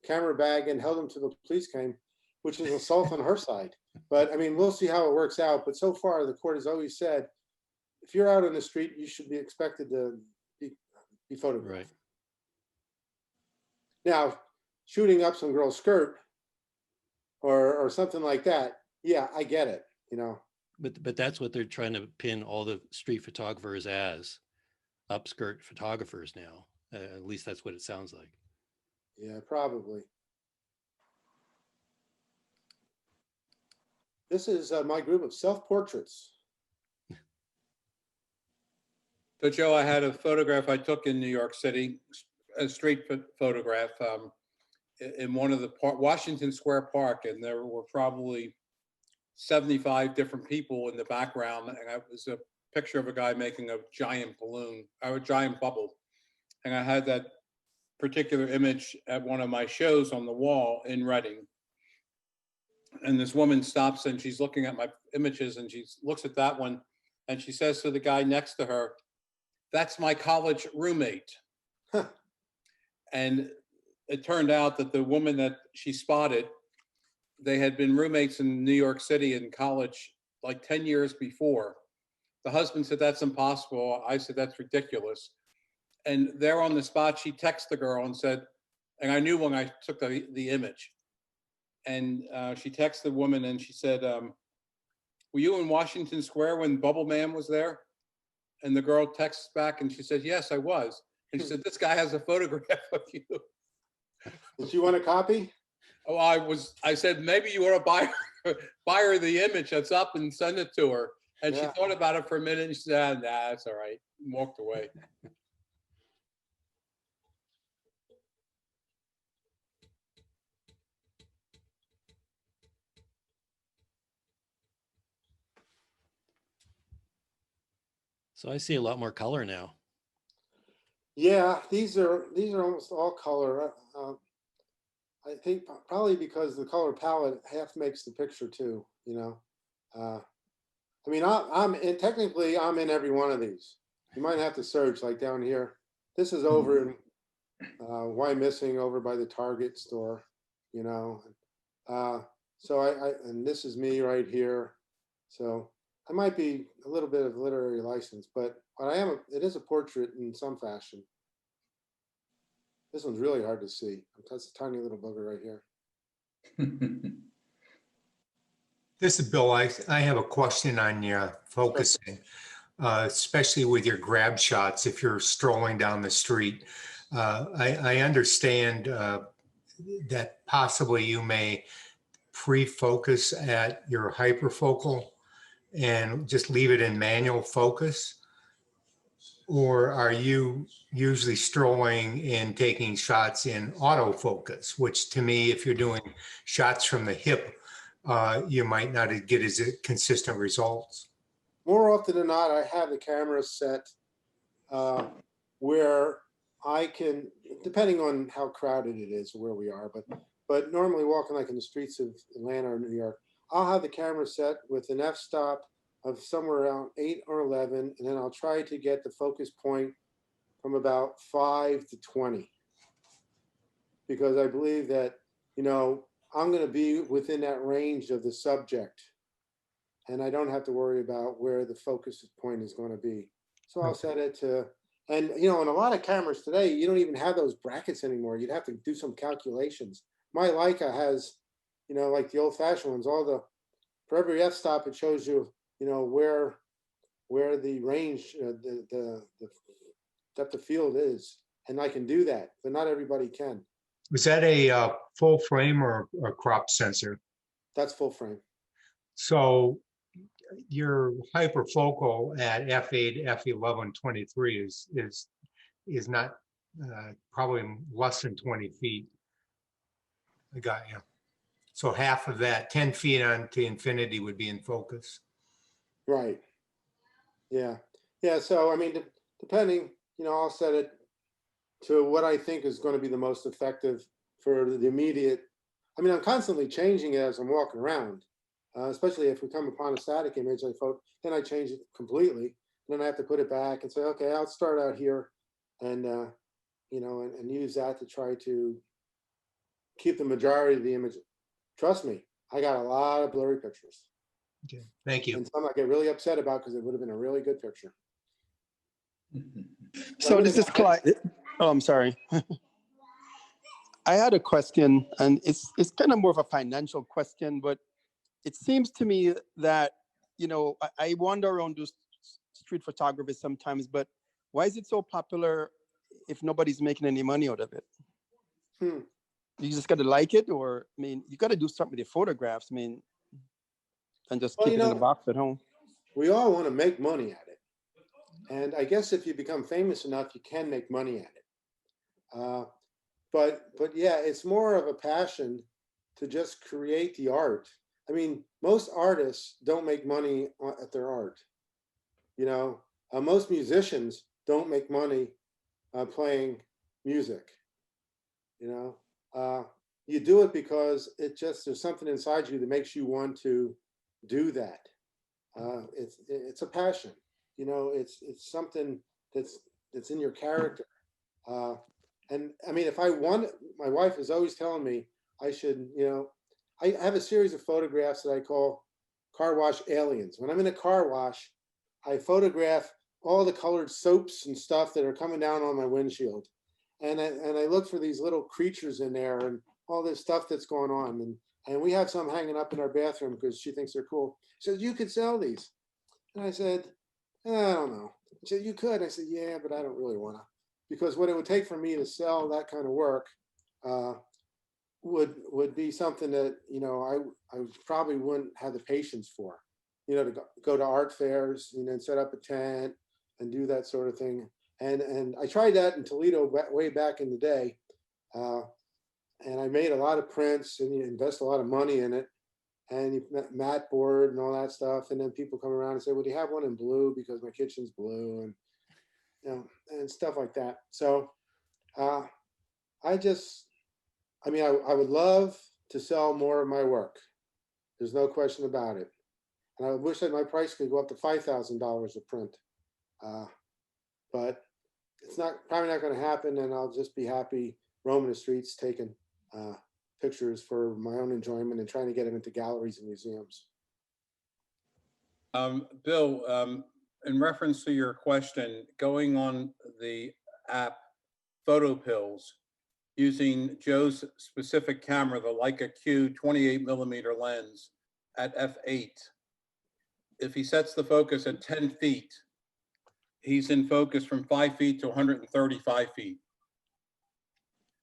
camera bag and held him till the police came, which is assault on her side. But I mean, we'll see how it works out. But so far, the court has always said, if you're out on the street, you should be expected to be photographed. Right. Now, shooting up some girl's skirt or something like that, yeah, I get it, But that's what they're trying to pin all the street photographers as, upskirt photographers now. At least that's what it sounds like. Yeah, probably. This is my group of self-portraits. So Joe, I had a photograph I took in New York City, a street photograph in one of the Washington Square Park, and there were probably 75 different people in the background, and it was a picture of a guy making a giant balloon, or a giant bubble, and I had that particular image at one of my shows on the wall in Reading. And this woman stops and she's looking at my images and she looks at that one and she says to the guy next to her, "That's my college roommate." And it turned out that the woman that she spotted, they had been roommates in New York City in college like 10 years before. The husband said, "That's impossible." I said, "That's ridiculous." And there on the spot, she texted the girl and said, and I knew when I took the image, and she texted the woman and she said, "Were you in Washington Square when Bubble Man was there?" And the girl texts back and she said, "Yes, I was." And she said, "This guy has a photograph of you." Did you want a copy? Oh, I said, "Maybe you want to buy her the image that's up and send it to her." And Yeah. she thought about it for a minute and she said, "Nah, that's all right," and walked away. So I see a lot more color now. Yeah, these are almost all color. I think probably because the color palette half makes the picture too. I mean, and technically I'm in every one of these. You might have to search like down here. This is over in Why Missing over by the Target store. So and this is me right here. So I might be a little bit of literary license, but it is a portrait in some fashion. This one's really hard to see. That's a tiny little bugger right here. This is Bill. I have a question on your focusing, especially with your grab shots if you're strolling down the street. I understand that possibly you may pre-focus at your hyperfocal and just leave it in manual focus? Or are you usually strolling and taking shots in autofocus, which to me, if you're doing shots from the hip, you might not get as consistent results? More often than not, I have the camera set where I can, depending on how crowded it is, where we are, but normally walking like in the streets of Atlanta or New York, I'll have the camera set with an f-stop of somewhere around 8 or 11, and then I'll try to get the focus point from about 5 to 20. Because I believe that, you know, I'm going to be within that range of the subject, and I don't have to worry about where the focus point is going to be. So I'll set it to, and you know, in a lot of cameras today, you don't even have those brackets anymore. You'd have to do some calculations. My Leica has, you know, like the old-fashioned ones, for every f-stop, it shows you, you know, where the range, the depth of field is, and I can do that, but not everybody can. Was that a full frame or a crop sensor? That's full frame. So your hyperfocal at f8, f11, 23 is not probably less than 20 feet. I got you. So half of that, 10 feet on to infinity would be in focus. Right. Yeah. Yeah. So, I mean, depending, you know, I'll set it to what I think is going to be the most effective for the immediate. I mean, I'm constantly changing it as I'm walking around, especially if we come upon a static image, then I change it completely. Then I have to put it back and say, okay, I'll start out here and, you know, and use that to try to keep the majority of the image. Trust me, I got a lot of blurry pictures. Okay, thank you. And some I get really upset about because it would have been a really good picture. So this is Clyde. Oh, I'm sorry. I had a question, and it's kind of more of a financial question, but it seems to me that, you know, I wander around those street photography sometimes, but why is it so popular if nobody's making any money out of it? You just got to like it, or, I mean, you got to do something with your photographs, I mean, and just keep it in the box at home. We all want to make money at it. And I guess if you become famous enough, you can make money at it. But yeah, it's more of a passion to just create the art. I mean, most artists don't make money at their art. You know, most musicians don't make money playing music. You know, you do it because there's something inside you that makes you want to do that. It's a passion. You know, it's something that's in your character. And I mean, if I want, my wife is always telling me I should, you know, I have a series of photographs that I call car wash aliens. When I'm in a car wash, I photograph all the colored soaps and stuff that are coming down on my windshield. And I look for these little creatures in there and all this stuff that's going on. And we have some hanging up in our bathroom because she thinks they're cool. She says, you could sell these. And I said, I don't know. She said, you could. I said, yeah, but I don't really want to. Because what it would take for me to sell that kind of work would be something that, you know, I probably wouldn't have the patience for, you know, to go to art fairs, you know, and set up a tent and do that sort of thing. And I tried that in Toledo way back in the day. And I made a lot of prints and you invest a lot of money in it. And you mat board and all that stuff. And then people come around and say, well, do you have one in blue? Because my kitchen's blue. And you know, and stuff like that. So I mean, I would love to sell more of my work. There's no question about it. And I wish that my price could go up to $5,000 a print. But it's probably not going to happen. And I'll just be happy roaming the streets, taking pictures for my own enjoyment and trying to get them into galleries and museums. Bill, in reference to your question, going on the app Photo Pills, using Joe's specific camera, the Leica Q 28mm lens at f8. If he sets the focus at 10 feet, he's in focus from 5 feet to 135 feet.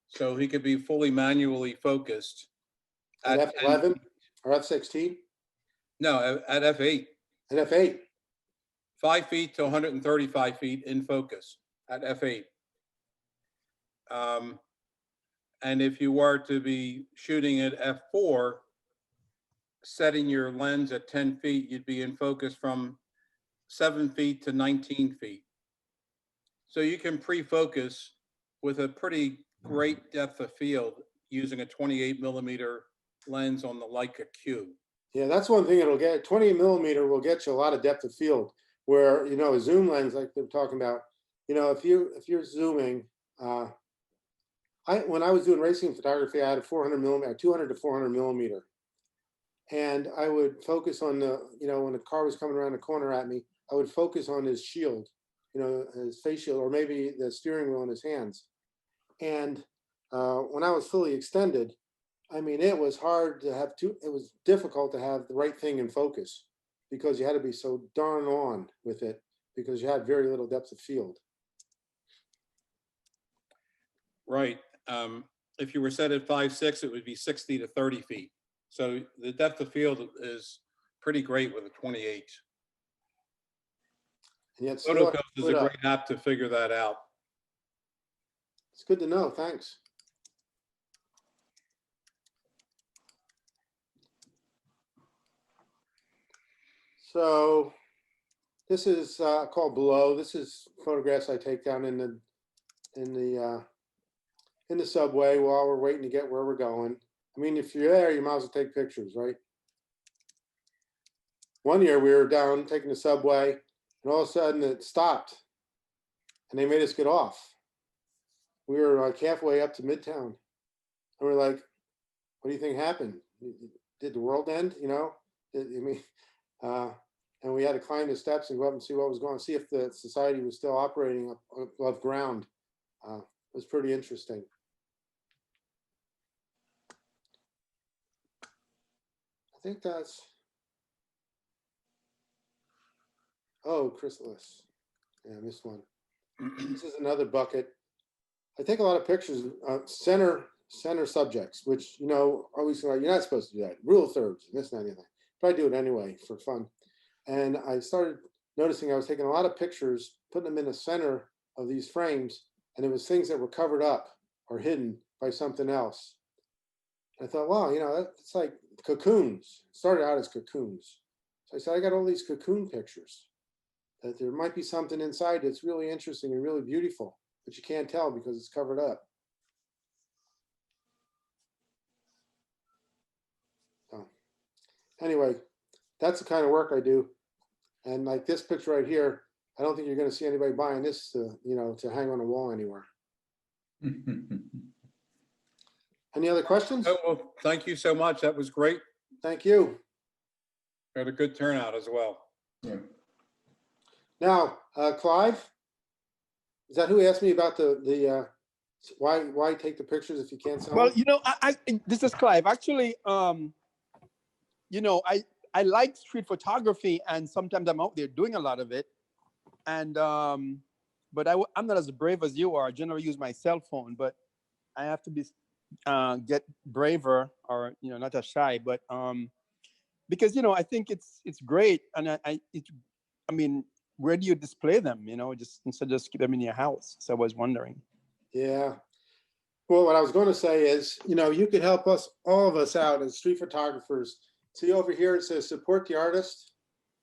So he could be fully manually focused At at 10 F11 or F16 no, at f8, and F8. 5 feet to 135 feet in focus at f8. And if you were to be shooting at f4, setting your lens at 10 feet, you'd be in focus from 7 feet to 19 feet. So you can pre-focus with a pretty great depth of field using a 28mm lens on the Leica Q. Yeah, that's one thing it'll get. 28mm will get you a lot of depth of field where, you know, a zoom lens like they're talking about, you know, if you're zooming, when I was doing racing photography, I had a 200 to 400mm. And I would focus on the, you know, when the car was coming around the corner at me, I would focus on his shield, you know, his face shield, or maybe the steering wheel in his hands. And when I was fully extended, I mean, it was hard to have it was difficult to have the right thing in focus because you had to be so darn on with it because you had very little depth of field. Right. If you were set at 5.6, it would be 60 to 30 feet. So the depth of field is pretty great with a 28. And yet still Photocope is a split up. great app to figure that out. It's good to know. Thanks. So this is called Below. This is photographs I take down in the subway while we're waiting to get where we're going. I mean, if you're there, you might as well take pictures, right? One year we were down taking the subway, and all of a sudden it stopped, and they made us get off. We were like halfway up to Midtown, and we're like, "What do you think happened? Did the world end?" You know, and we had to climb the steps and go up and see what was going on, see if the society was still operating above ground. It was pretty interesting. I think that's, oh, chrysalis. Yeah, I missed one. This is another bucket. I take a lot of pictures, center subjects, which, you know, always like, you're not supposed to do that. Rule of thirds, this and anything. But I do it anyway for fun. And I started noticing I was taking a lot of pictures, putting them in the center of these frames, and it was things that were covered up or hidden by something else. I thought, wow, you know, it's like cocoons. It started out as cocoons. So I said, I got all these cocoon pictures. That there might be something inside that's really interesting and really beautiful, but you can't tell because it's covered up. So anyway, that's the kind of work I do. And like this picture right here, I don't think you're going to see anybody buying this to, you know, to hang on a wall anywhere. Any other questions? Oh, well, thank you so much. That was great. Thank you. Got a good turnout as well. Yeah. Now, Clive, is that who asked me about the why take the pictures if you can't sell Well, them? you know, this is Clive. Actually, you know, I like street photography, and sometimes I'm out there doing a lot of it. And but I'm not as brave as you are. I generally use my cell phone, but I have to be get braver, or you know, not as shy. But because you know, I think it's great, and I mean, where do you display them? You know, just instead of just keep them in your house. So I was wondering. Yeah. Well, what I was going to say is, you know, you could help us, all of us out as street photographers. See over here, it says support the artist.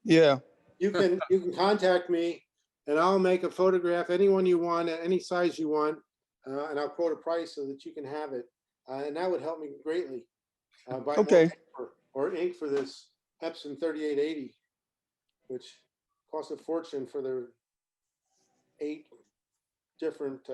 Yeah. You can contact me and I'll make a photograph, anyone you want, at any size you want. And I'll quote a price so that you can have it. And that would help me greatly. Buy more Okay. paper or ink for this Epson 3880, which costs a fortune for their 8 different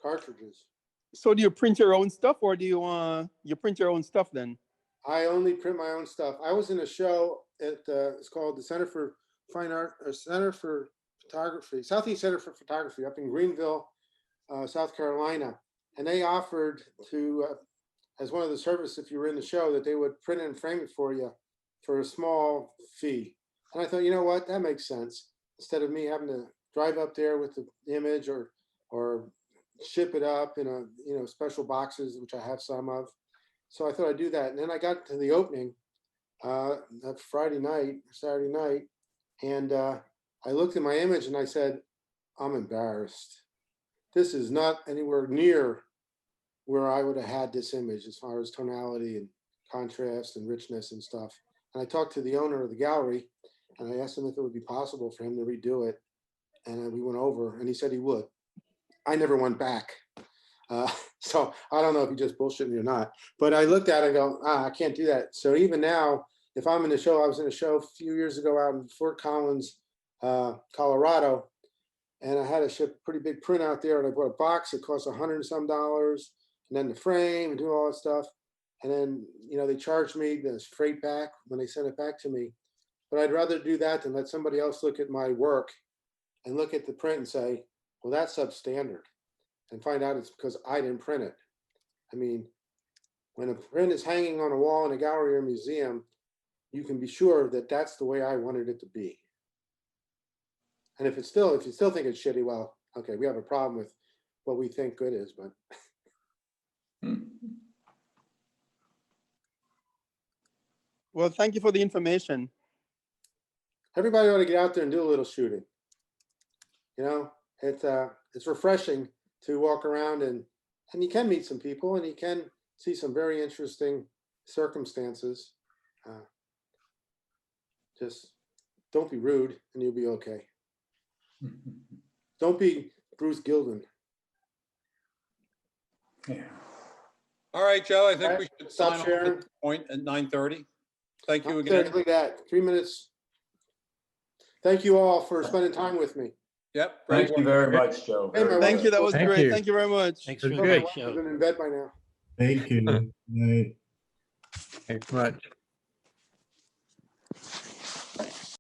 cartridges. So do you print your own stuff, or do you print your own stuff then? I only print my own stuff. I was in a show at it's called the Center for Fine Art, or Center for Photography, Southeast Center for Photography up in Greenville, South Carolina. and they offered to, as one of the service, if you were in the show, that they would print it and frame it for you for a small fee. And I thought, you know what, that makes sense. Instead of me having to drive up there with the image or ship it up in a, special boxes, which I have some of. So I thought I'd do that. And then I got to the opening that Friday night, Saturday night, and I looked at my image and I said, I'm embarrassed. This is not anywhere near where I would have had this image as far as tonality and contrast and richness and stuff. And I talked to the owner of the gallery and I asked him if it would be possible for him to redo it. And we went over and he said he would. I never went back. So I don't know if he just bullshit me or not, but I looked at it and go, I can't do that. So even now, if I'm in the show, I was in a show a few years ago out in Fort Collins, Colorado, and I had to ship a pretty big print out there, and I bought a box that cost $100 and some, and then the frame and do all that stuff. And then, they charged me the freight back when they sent it back to me. But I'd rather do that than let somebody else look at my work and look at the print and say, well, that's substandard, and find out it's because I didn't print it. I mean, when a print is hanging on a wall in a gallery or museum, you can be sure that that's the way I wanted it to be. And if you still think it's shitty, well, okay, we have a problem with what we think good is, but. Well, thank you for the information. Everybody ought to get out there and do a little shooting. It's refreshing to walk around and you can meet some people and you can see some very interesting circumstances. Just don't be rude and you'll be okay. Don't be Bruce Gilden. Yeah. All right, Joe, I think Right, we should stop sign off sharing. at this point at 9:30. Thank you Okay, again. look at that, 3 minutes. Thank you all for spending time with me. Yep. Thank you very much, Joe. Hey, my Very wife- Thank you. That was Thank great. you. Thank you very much. Thanks for the my great wife show. is in bed by now. Thank you. Night. Thanks much.